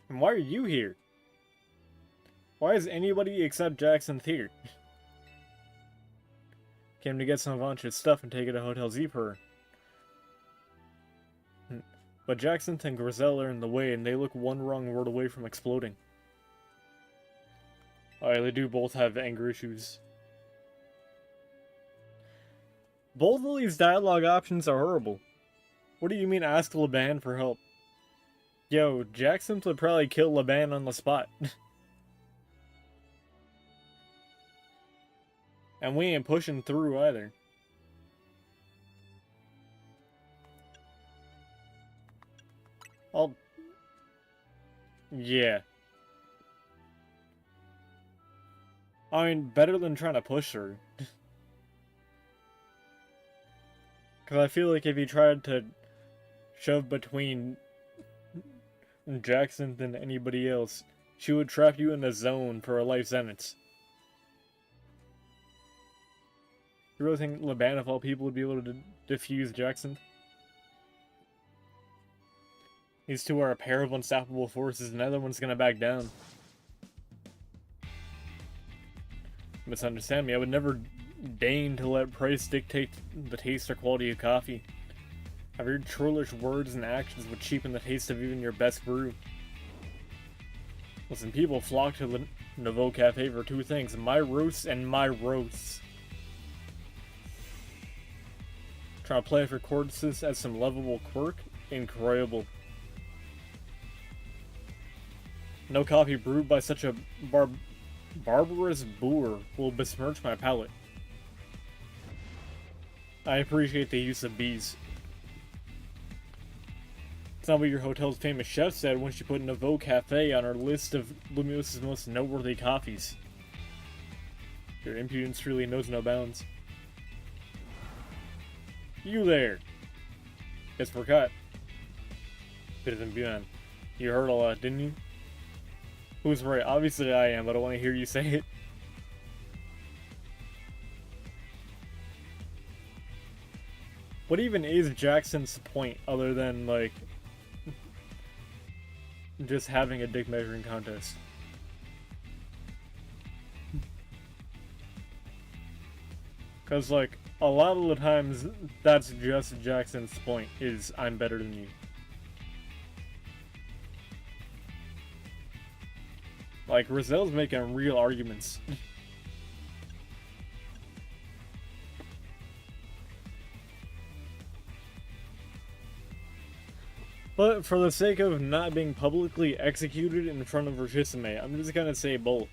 And why are you here? Why is anybody except Jackson here? Came to get some of Vancha's stuff and take it to Hotel Z for her. But Jackson and Grizel are in the way, and they look one wrong word away from exploding. They do both have anger issues. Both of these dialogue options are horrible. What do you mean ask Laban for help? Yo, Jackson would probably kill Laban on the spot. And we ain't pushing through either. Yeah. I mean, better than trying to push her. Because I feel like if you tried to shove between Jackson and anybody else, She would trap you in a zone for a life sentence. You really think Laban, of all people, would be able to defuse Jackson? These two are a pair of unstoppable forces, and neither one's gonna back down. Misunderstand me, I would never deign to let price dictate the taste or quality of coffee. I've heard churlish words and actions would cheapen the taste of even your best brew. Listen, people flock to the Nouveau Cafe for two things: my roasts and my roasts. Trying to play for Cordyceps as some lovable quirk? Incroyable. No coffee brewed by such a barbarous boor will besmirch my palate. I appreciate the use of bees. It's not what your hotel's famous chef said when she put Nouveau Cafe on her list of Lumos' most noteworthy coffees. Your impudence really knows no bounds. You there! It's forgot. Bit of Imbuan. You heard a lot, didn't you? Who's right? Obviously I am, but I want to hear you say it. What even is Jackson's point other than, like, just having a dick measuring contest? Because, like, a lot of the times, that's just Jackson's point, is I'm better than you. Like, Roselle's making real arguments. But for the sake of not being publicly executed in front of Rishisame, I'm just gonna say both.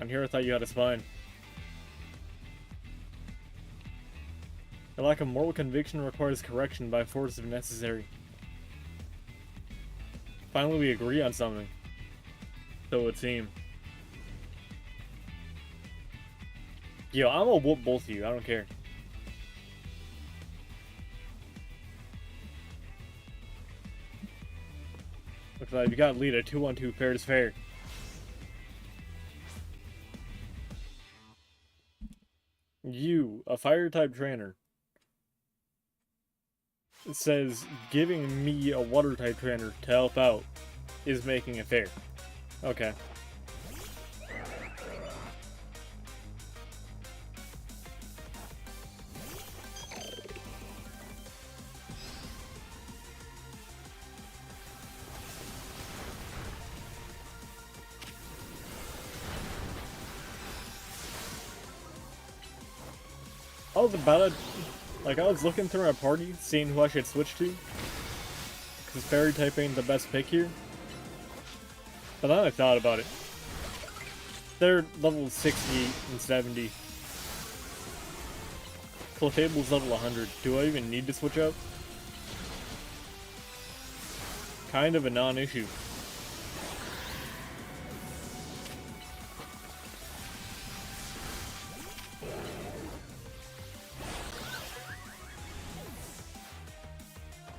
On here I thought you had a spine. Your lack of moral conviction requires correction by force if necessary. Finally we agree on something. So it would seem. Yo, I'm gonna whoop both of you, I don't care. Looks like you got lead a 2-on-2 fair is fair. You, a fire type trainer, says giving me a water type trainer to help out is making it fair. Okay. I was about to, like, I was looking through my party, seeing who I should switch to, because fairy type ain't the best pick here. But then I thought about it. They're level 68 and 70. Clefable's level 100. Do I even need to switch up? Kind of a non-issue.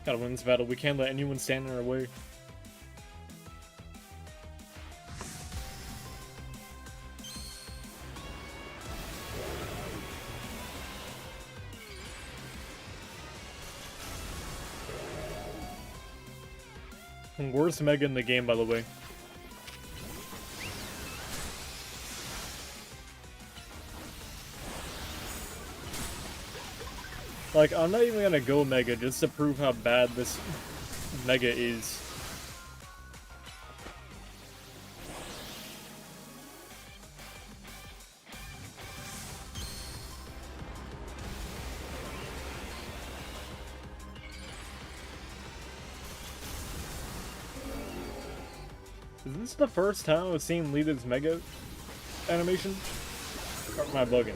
Gotta win this battle. We can't let anyone stand in our way. Worst Mega in the game, by the way. Like, I'm not even gonna go Mega just to prove how bad this Mega is. Is this the first time I've seen Lita's Mega animation? Or am I bugging?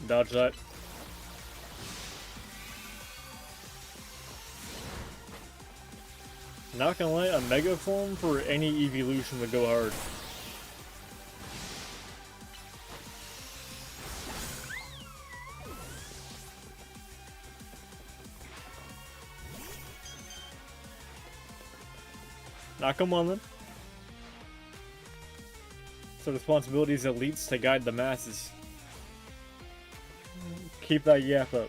Dodge that. Not gonna lie, a Mega form for any evolution would go hard. Now come on then. So responsibility is elites to guide the masses. Keep that yap up.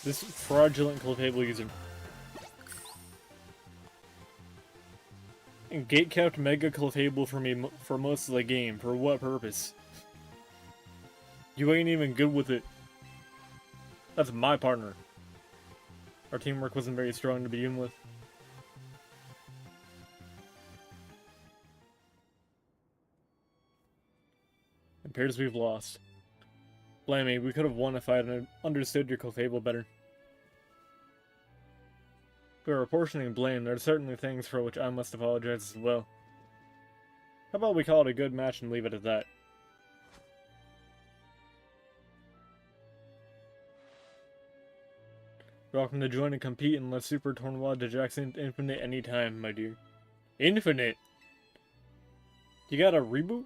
This fraudulent Clefable user. And gatecapped Mega Clefable for me for most of the game. For what purpose? You ain't even good with it. That's my partner. Our teamwork wasn't very strong to begin with. It appears we've lost. Blame me, we could have won if I had understood your Clefable better. If we were apportioning blame, there are certainly things for which I must apologize as well. How about we call it a good match and leave it at that? You're welcome to join and compete in Le Super Tournoi de Jackson Infinite anytime, my dear. Infinite? You got a reboot?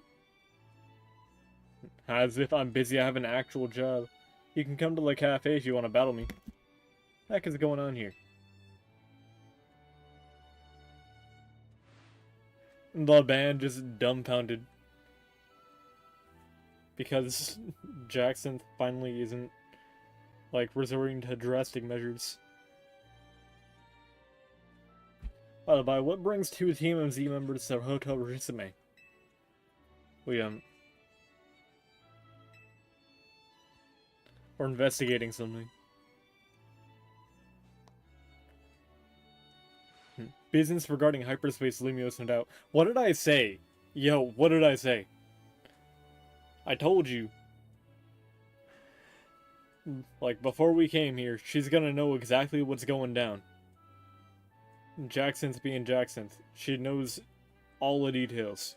As if I'm busy, I have an actual job. You can come to the cafe if you want to battle me. What the heck is going on here? The band just dumbfounded. Because Jackson finally isn't, like, resorting to drastic measures. By the by, what brings two TMZ members to Hotel Risame? We're investigating something. Business regarding hyperspace Lumios, no doubt. What did I say? Yo, what did I say? I told you. Like, before we came here, she's gonna know exactly what's going down. Jackson's being Jackson. She knows all the details.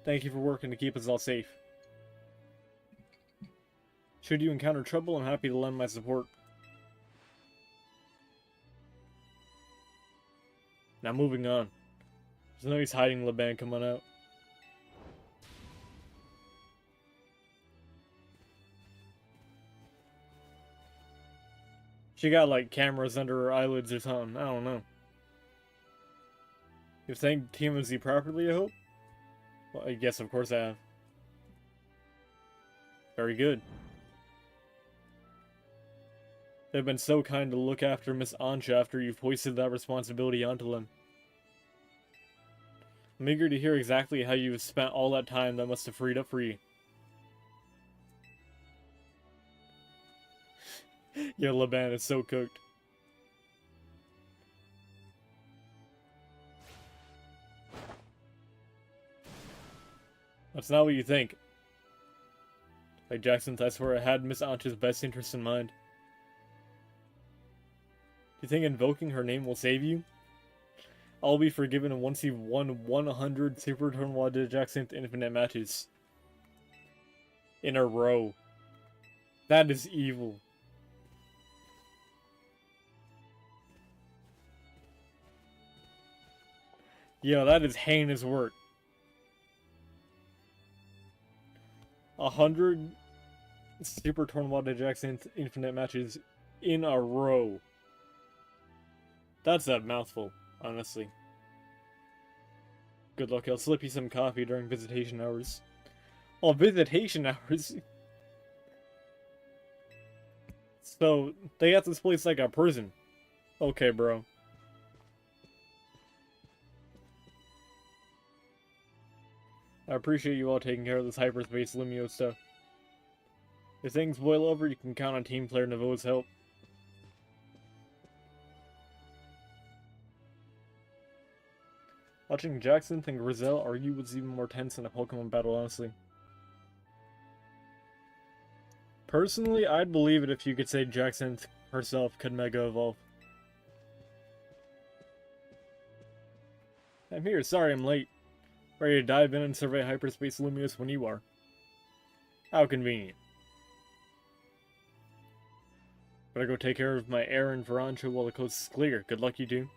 Thank you for working to keep us all safe. Should you encounter trouble, I'm happy to lend my support. Now moving on. There's no use hiding Laban coming out. She got like cameras under her eyelids or something. I don't know. You've thanked TMZ properly, I hope? Well, I guess of course I have. Very good. They've been so kind to look after Miss Ancha after you've hoisted that responsibility onto them. I'm eager to hear exactly how you've spent all that time that must have freed up for you. Yeah, Laban is so cooked. That's not what you think. Like Jackson, I swear I had Miss Ancha's best interest in mind. Do you think invoking her name will save you? I'll be forgiven once you've won 100 Super Tournoi de Jackson Infinite matches. In a row. That is evil. Yo, that is heinous work. 100 Super Tournoi de Jackson Infinite matches in a row. That's a mouthful, honestly. Good luck, I'll slip you some coffee during visitation hours. Oh, visitation hours? So, they got this place like a prison. Okay, bro. I appreciate you all taking care of this hyperspace Lumio stuff. If things boil over, you can count on team player Navo's help. Watching Jackson and Grizel argue was even more tense than a Pokemon battle, honestly. Personally, I'd believe it if you could say Jackson herself could Mega Evolve. I'm here, sorry I'm late. Ready to dive in and survey hyperspace Lumios when you are. How convenient. Better go take care of my errand for Ancho while the coast is clear. Good luck, you two.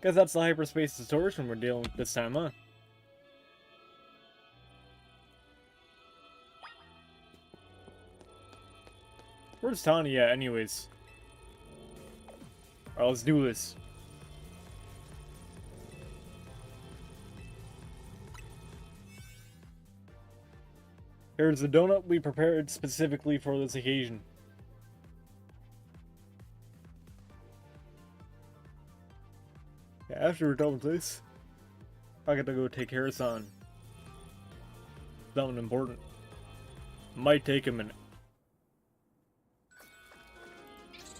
Guess that's the hyperspace distortion we're dealing with this time, huh? Where's Tanya at, anyways? Alright, let's do this. Here's the donut we prepared specifically for this occasion. Yeah, after we're done with this, I gotta go take care of something. Something important. Might take a minute.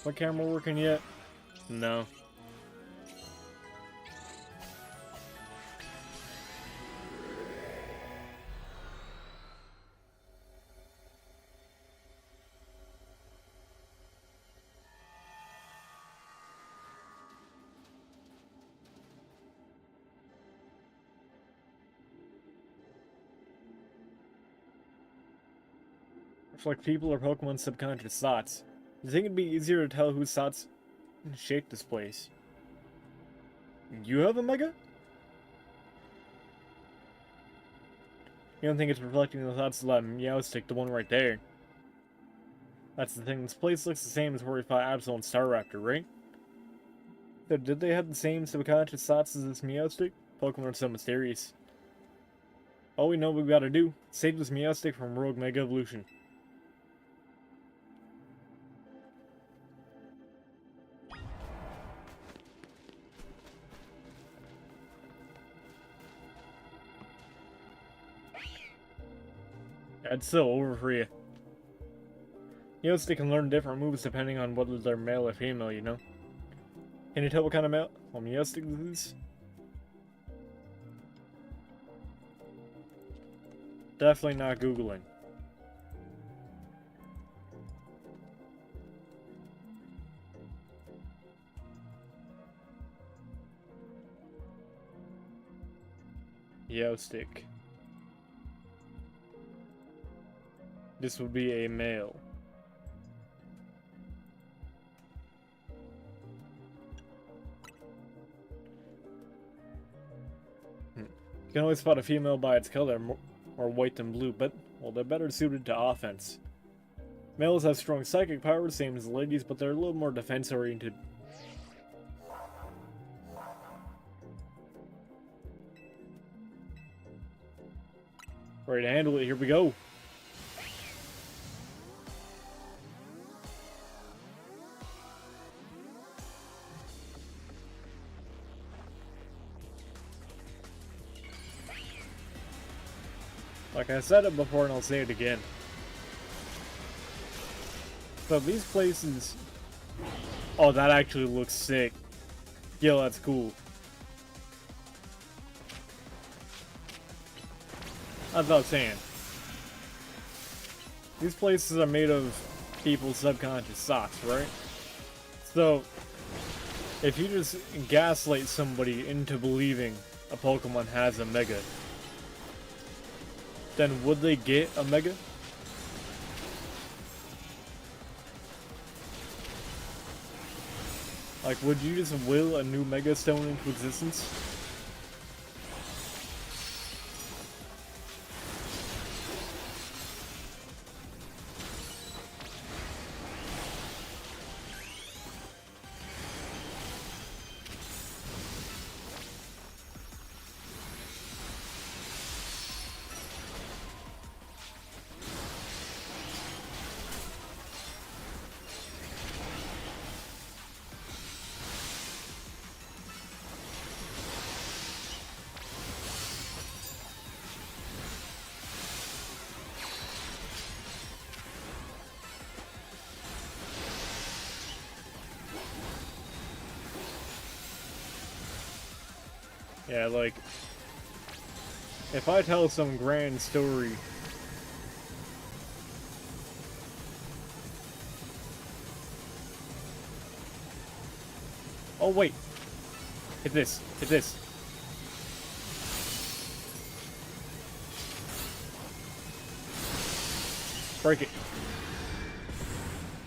My camera working yet? No. Reflect people or Pokemon's subconscious thoughts. You think it'd be easier to tell whose thoughts shape this place? You have a Mega? You don't think it's reflecting the thoughts of that Meowstic, the one right there? That's the thing, this place looks the same as where we fought Absol and Staraptor, right? So did they have the same subconscious thoughts as this Meowstic? Pokemon are so mysterious. All we know we gotta do, save this Meowstic from Rogue Mega Evolution. It's still over for you. Meowstic can learn different moves depending on whether they're male or female, you know? Can you tell what kind of male Meowstic this is? Definitely not Googling. Meowstic. This would be a male. You can always spot a female by its color, or white and blue, but, well, they're better suited to offense. Males have strong psychic power, same as ladies, but they're a little more defense-oriented. Ready to handle it, here we go! Like I said it before and I'll say it again. So these places... Oh, that actually looks sick. Yo, that's cool. That's what I'm saying. These places are made of people's subconscious thoughts, right? So, if you just gaslight somebody into believing a Pokemon has a Mega, then would they get a Mega? Like, would you just will a new Mega Stone into existence? Yeah, like, if I tell some grand story, oh wait, hit this,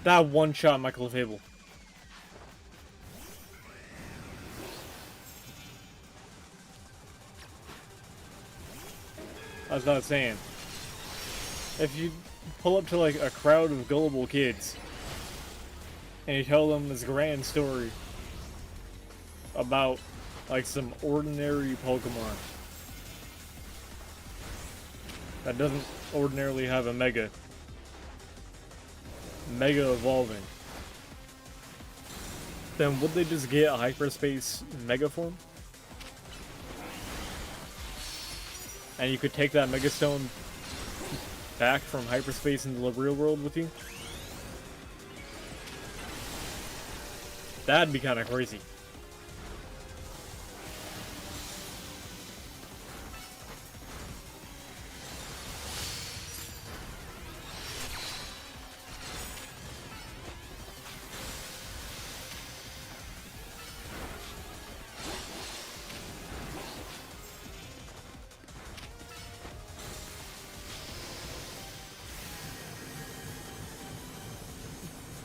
That one shot my Clefable. I was not saying. If you pull up to like a crowd of gullible kids and you tell them this grand story about like some ordinary Pokemon that doesn't ordinarily have a Mega evolving, then would they just get a Hyperspace Mega form? And you could take that Mega Stone back from hyperspace into the real world with you? That'd be kind of crazy.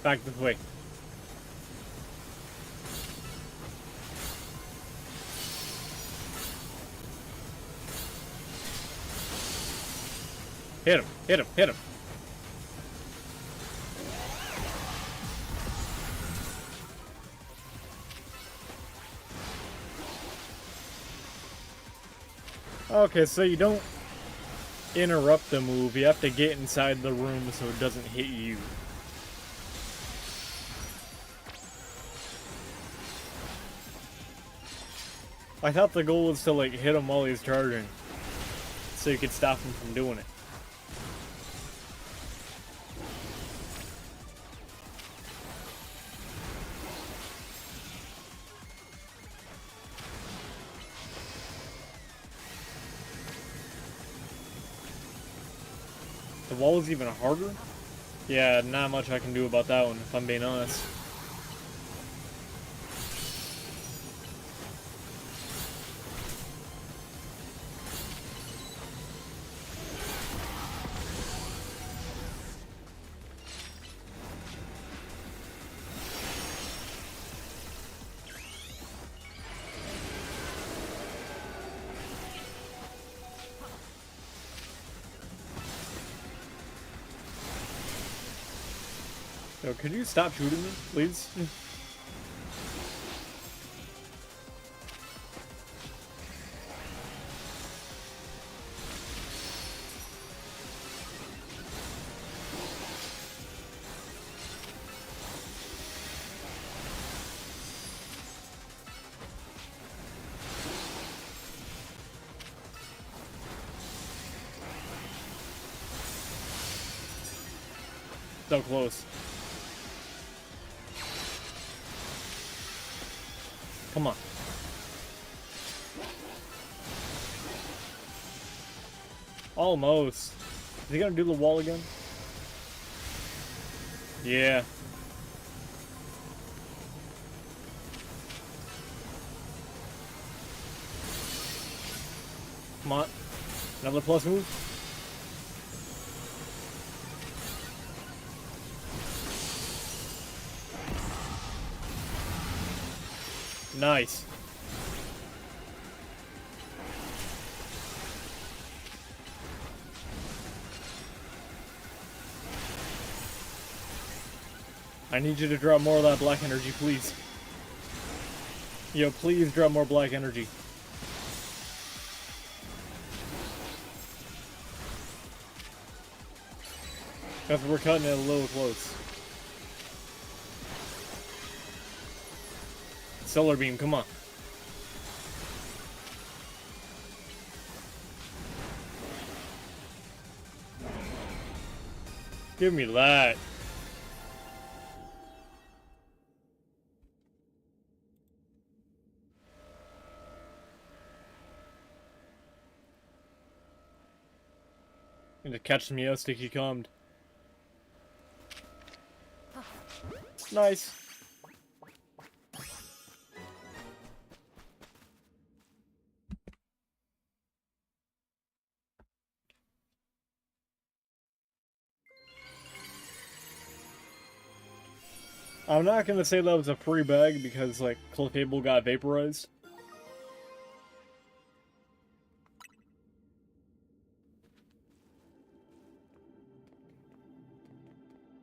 Back this way. Hit him, hit him, hit him. Okay, so you don't interrupt the move, you have to get inside the room so it doesn't hit you. I thought the goal was to like hit him while he's charging, so you could stop him from doing it. The wall is even harder? Yeah, not much I can do about that one, if I'm being honest. Yo, could you stop shooting me, please? So close. Come on. Almost. Is he gonna do the wall again? Yeah. Come on. Another plus move. Nice. I need you to draw more of that black energy, please. Yo, please draw more black energy. Because we're cutting it a little close. Solar beam, come on. Give me that. And to catch me, sticky calmed. Nice. I'm not gonna say that was a free bag because, like, Clefable got vaporized.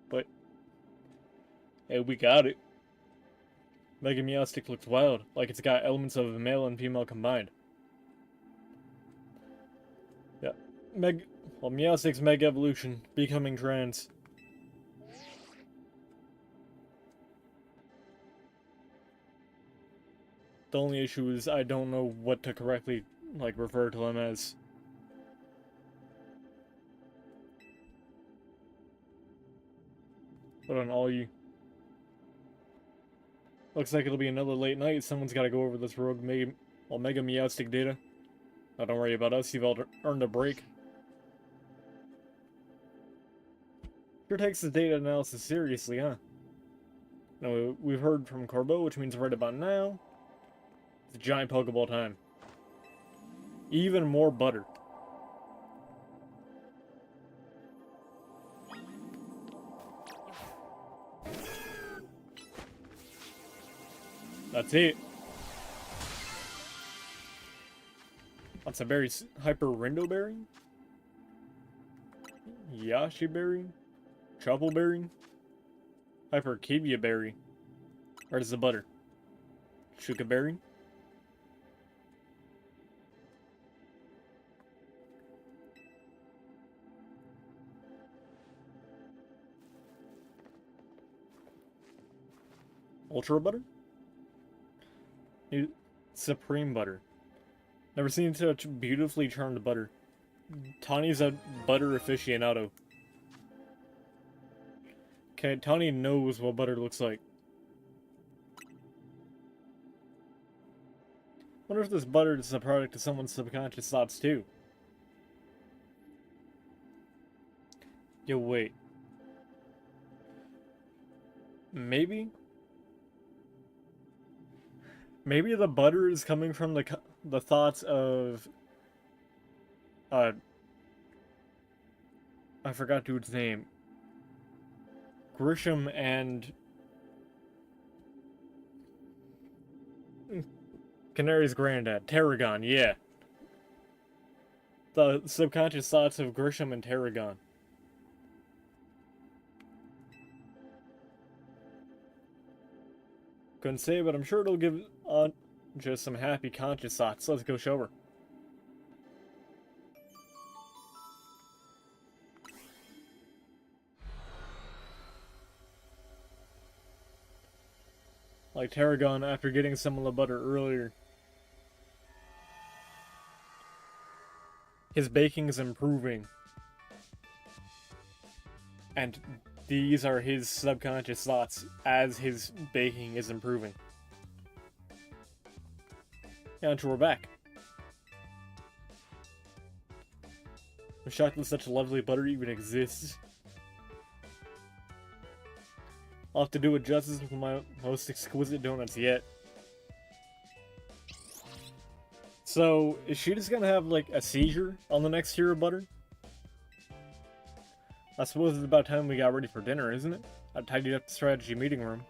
But, hey, we got it. Mega Meowstic looks wild, like it's got elements of male and female combined. Yeah. Well, Meowstic's Mega Evolution, becoming trans. The only issue is I don't know what to correctly, like, refer to him as. Hold on, all you. Looks like it'll be another late night. Someone's gotta go over this rogue Mega Meowstic data. Oh, don't worry about us, you've all earned a break. Sure takes his data analysis seriously, huh? Now, we've heard from Corbeau, which means right about now, it's giant Pokeball time. Even more butter. That's it. What's a berry? Hyper Rindo Berry? Yashi Berry? Chople Berry? Hyper Kivia Berry? Where's the butter? Shuka Berry? Ultra Butter? Supreme Butter. Never seen such beautifully charmed butter. Tawny's a butter aficionado. Okay, Tawny knows what butter looks like. Wonder if this butter is a product of someone's subconscious thoughts too. Yo, wait. Maybe? Maybe the butter is coming from the thoughts of... I forgot dude's name. Grisham and... Canary's granddad. Tarragon, yeah. The subconscious thoughts of Grisham and Tarragon. Couldn't say, but I'm sure it'll give just some happy conscious thoughts. Let's go show her. Like Tarragon after getting some of the butter earlier. His baking is improving. And these are his subconscious thoughts as his baking is improving. Yeah, until we're back. I'm shocked that such lovely butter even exists. I'll have to do it justice with my most exquisite donuts yet. So, is she just gonna have, like, a seizure on the next tier of butter? I suppose it's about time we got ready for dinner, isn't it? I've tidied up the strategy meeting room.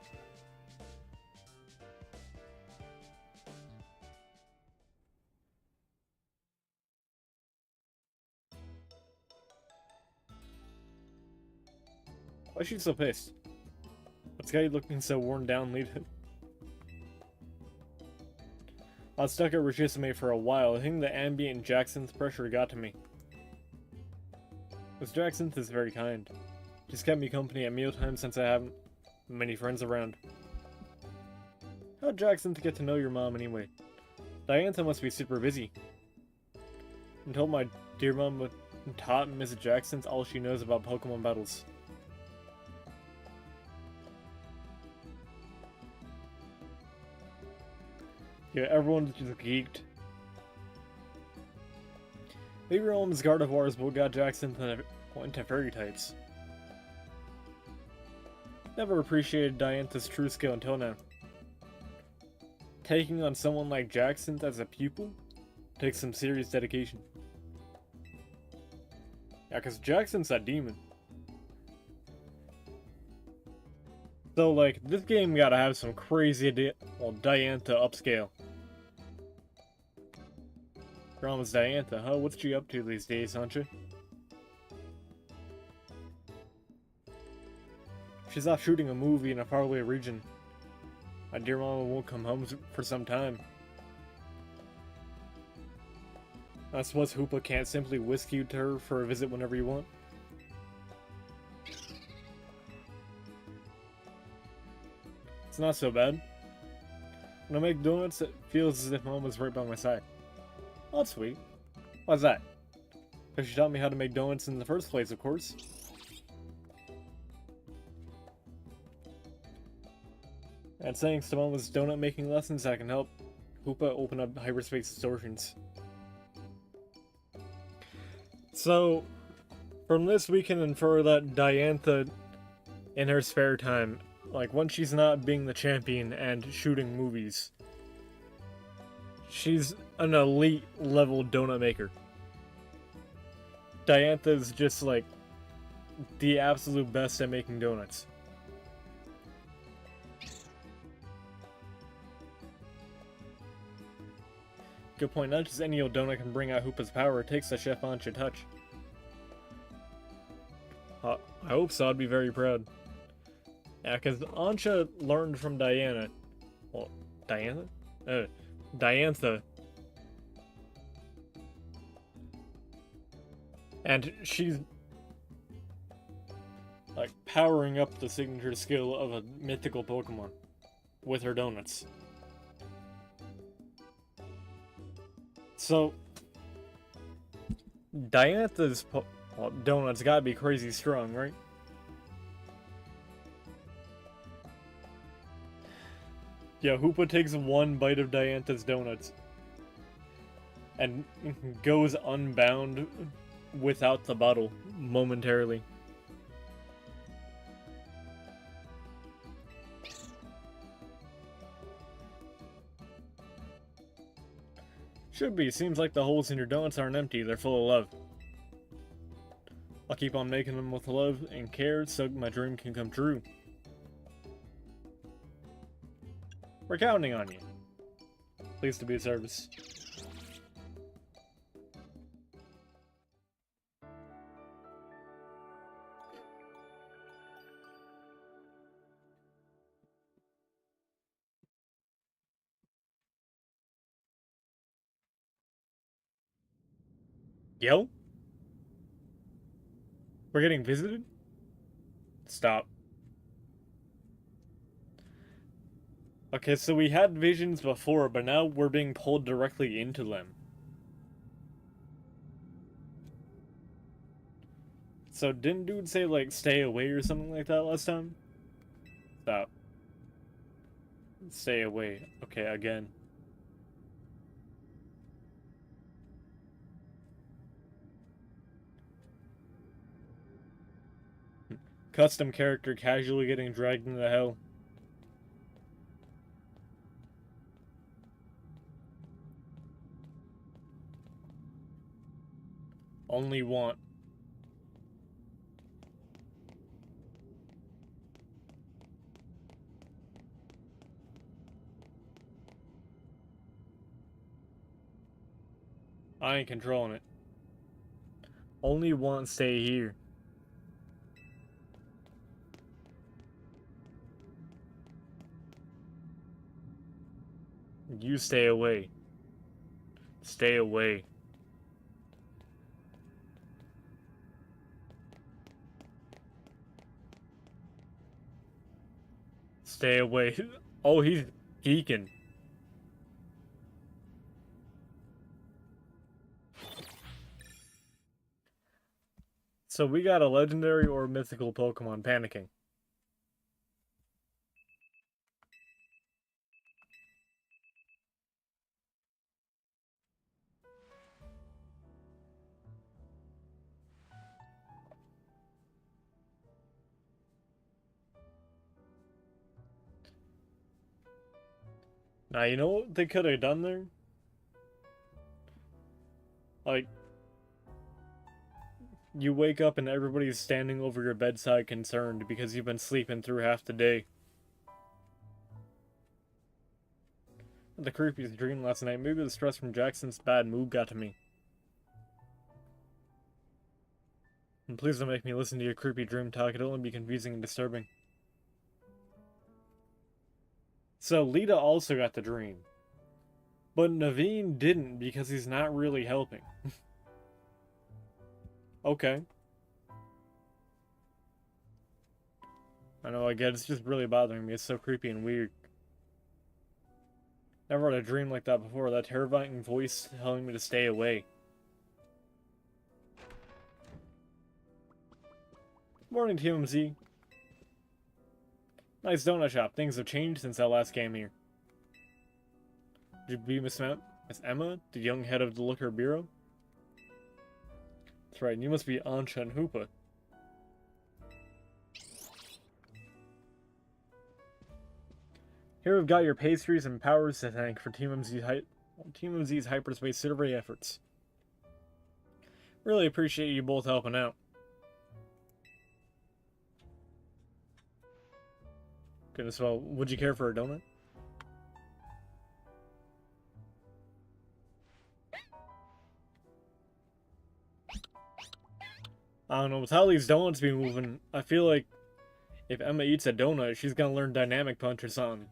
Why is she so pissed? What's got you looking so worn down, Lita? I was stuck at Regissime for a while. I think the ambient Jackson's pressure got to me. This Jackson's is very kind. Just kept me company at mealtime since I haven't many friends around. How'd Jackson get to know your mom anyway? Diantha must be super busy. I told my dear mom taught Mrs. Jackson's all she knows about Pokemon battles. Yeah, everyone's just geeked. Maybe Realm's Gardevoirs what got Jackson into fairy types. Never appreciated Diantha's true skill until now. Taking on someone like Jackson as a pupil takes some serious dedication. Yeah, because Jackson's a demon. So, like, this game gotta have some crazy, Diantha upscale. Grandma's Diantha, huh? What's she up to these days, aren't you? She's off shooting a movie in a faraway region. My dear mama won't come home for some time. I suppose Hoopa can't simply whisk you to her for a visit whenever you want. It's not so bad. When I make donuts, it feels as if Mom was right by my side. Oh, that's sweet. Why's that? Because she taught me how to make donuts in the first place, of course. And thanks to Mama's donut making lessons, I can help Hoopa open up hyperspace distortions. So, from this we can infer that Diantha, in her spare time, like when she's not being the champion and shooting movies, she's an elite level donut maker. Diantha is just like the absolute best at making donuts. Good point, not just any old donut can bring out Hoopa's power, it takes the chef Ancha touch. I hope so, I'd be very proud. Yeah, because Ancha learned from Diana. Well, Diana? Diantha. And she's like powering up the signature skill of a mythical Pokemon with her donuts. So, Diantha's donuts gotta be crazy strong, right? Yeah, Hoopa takes one bite of Diantha's donuts and goes unbound without the bottle momentarily. Should be. Seems like the holes in your donuts aren't empty, they're full of love. I'll keep on making them with love and care so my dream can come true. We're counting on you. Pleased to be of service. Yo? We're getting visited? Stop. Okay, so we had visions before, but now we're being pulled directly into them. So didn't dude say, like, stay away or something like that last time? Stop. Stay away. Okay, again. Custom character casually getting dragged into hell. Only want. I ain't controlling it. Only want stay here. You stay away. Stay away. Stay away. Oh, he's geeking. So we got a legendary or mythical Pokemon panicking. Now, you know what they could have done there? Like, you wake up and everybody's standing over your bedside concerned because you've been sleeping through half the day. The creepiest dream last night. Maybe the stress from Jackson's bad mood got to me. And please don't make me listen to your creepy dream talk. It'll only be confusing and disturbing. So Lita also got the dream. But Naveen didn't because he's not really helping. Okay. I know, I get it. It's just really bothering me. It's so creepy and weird. Never had a dream like that before. That terrifying voice telling me to stay away. Morning, TMZ. Nice donut shop. Things have changed since I last came here. Did you be Miss Emma, the young head of the liquor bureau? That's right, you must be Ancha and Hoopa. Here we've got your pastries and powers to thank for Team MZ's hyperspace survey efforts. Really appreciate you both helping out. Goodness, well, would you care for a donut? I don't know, with how these donuts be moving, I feel like if Emma eats a donut, she's gonna learn Dynamic Punch or something.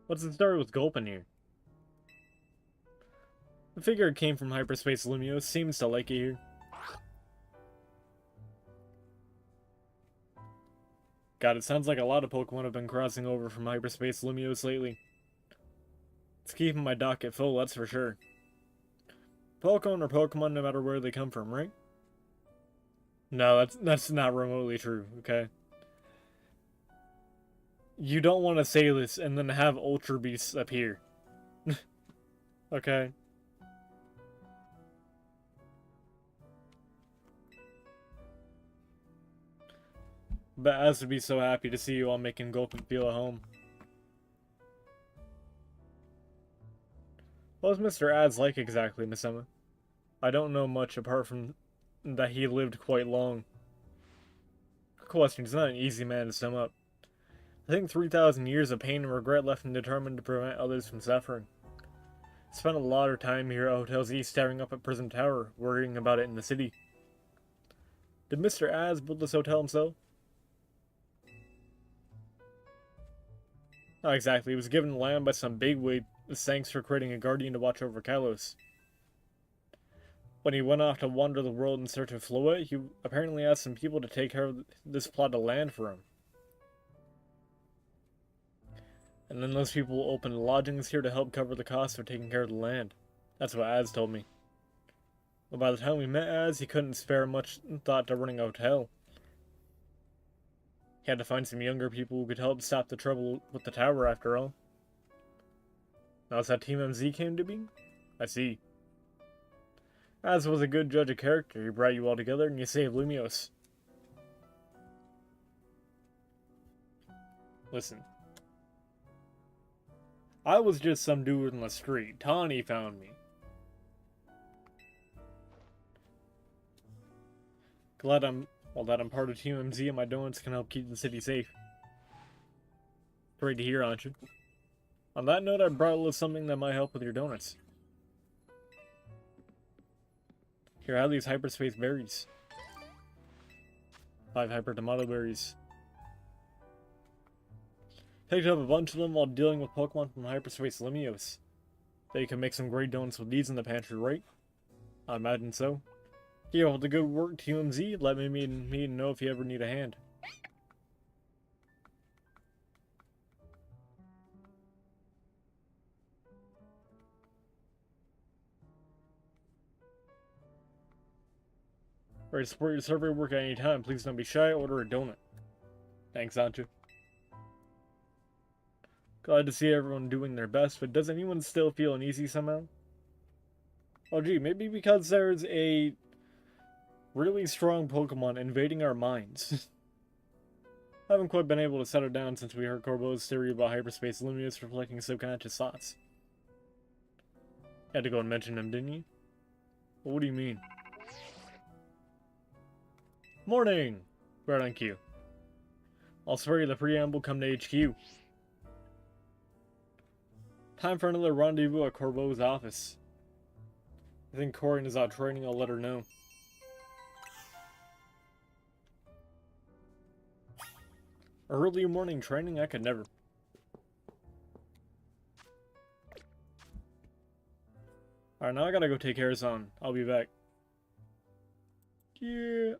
What's the story with Gulpin here? I figure it came from Hyperspace Lumiose. Seems to like it here. God, it sounds like a lot of Pokemon have been crossing over from Hyperspace Lumiose lately. It's keeping my docket full, that's for sure. Pokemon are Pokemon no matter where they come from, right? No, that's not remotely true, okay? You don't want to say this and then have Ultra Beasts appear. Okay? But Az would be so happy to see you all making Gulpin feel at home. What was Mr. Az like exactly, Miss Emma? I don't know much apart from that he lived quite long. Good question, he's not an easy man to sum up. I think 3,000 years of pain and regret left him determined to prevent others from suffering. Spent a lot of time here at Hotel Z staring up at Prism Tower, worrying about it in the city. Did Mr. Az build this hotel himself? Not exactly. He was given the land by some bigwig as thanks for creating a guardian to watch over Kalos. When he went off to wander the world in search of Floette, he apparently asked some people to take care of this plot of land for him. And then those people opened lodgings here to help cover the cost of taking care of the land. That's what Az told me. But by the time we met Az, he couldn't spare much thought to running a hotel. He had to find some younger people who could help stop the trouble with the tower after all. That's how Team MZ came to be? I see. Az was a good judge of character. He brought you all together and you saved Lumiose. Listen. I was just some dude in the street. Tawny found me. Glad that I'm part of Team MZ and my donuts can help keep the city safe. Great to hear, aren't you? On that note, I brought a little something that might help with your donuts. Here, have these hyperspace berries. 5 hyper tomato berries. Picked up a bunch of them while dealing with Pokemon from Hyperspace Lumiose. They can make some great donuts with these in the pantry, right? I imagine so. Keep up with the good work, TMZ. Let me know if you ever need a hand. Ready to support your survey work at any time. Please don't be shy. Order a donut. Thanks, Anchu. Glad to see everyone doing their best, but does anyone still feel uneasy somehow? Oh gee, maybe because there's a really strong Pokemon invading our minds. I haven't quite been able to settle down since we heard Corbo's theory about Hyperspace Lumiose reflecting subconscious thoughts. Had to go and mention him, didn't you? Well, what do you mean? Morning! Right on cue. I'll spare you the preamble, come to HQ. Time for another rendezvous at Corbeau's office. I think Corian is out training, I'll let her know. Early morning training? I could never. Alright, now I gotta go take care of something. I'll be back. Yeah.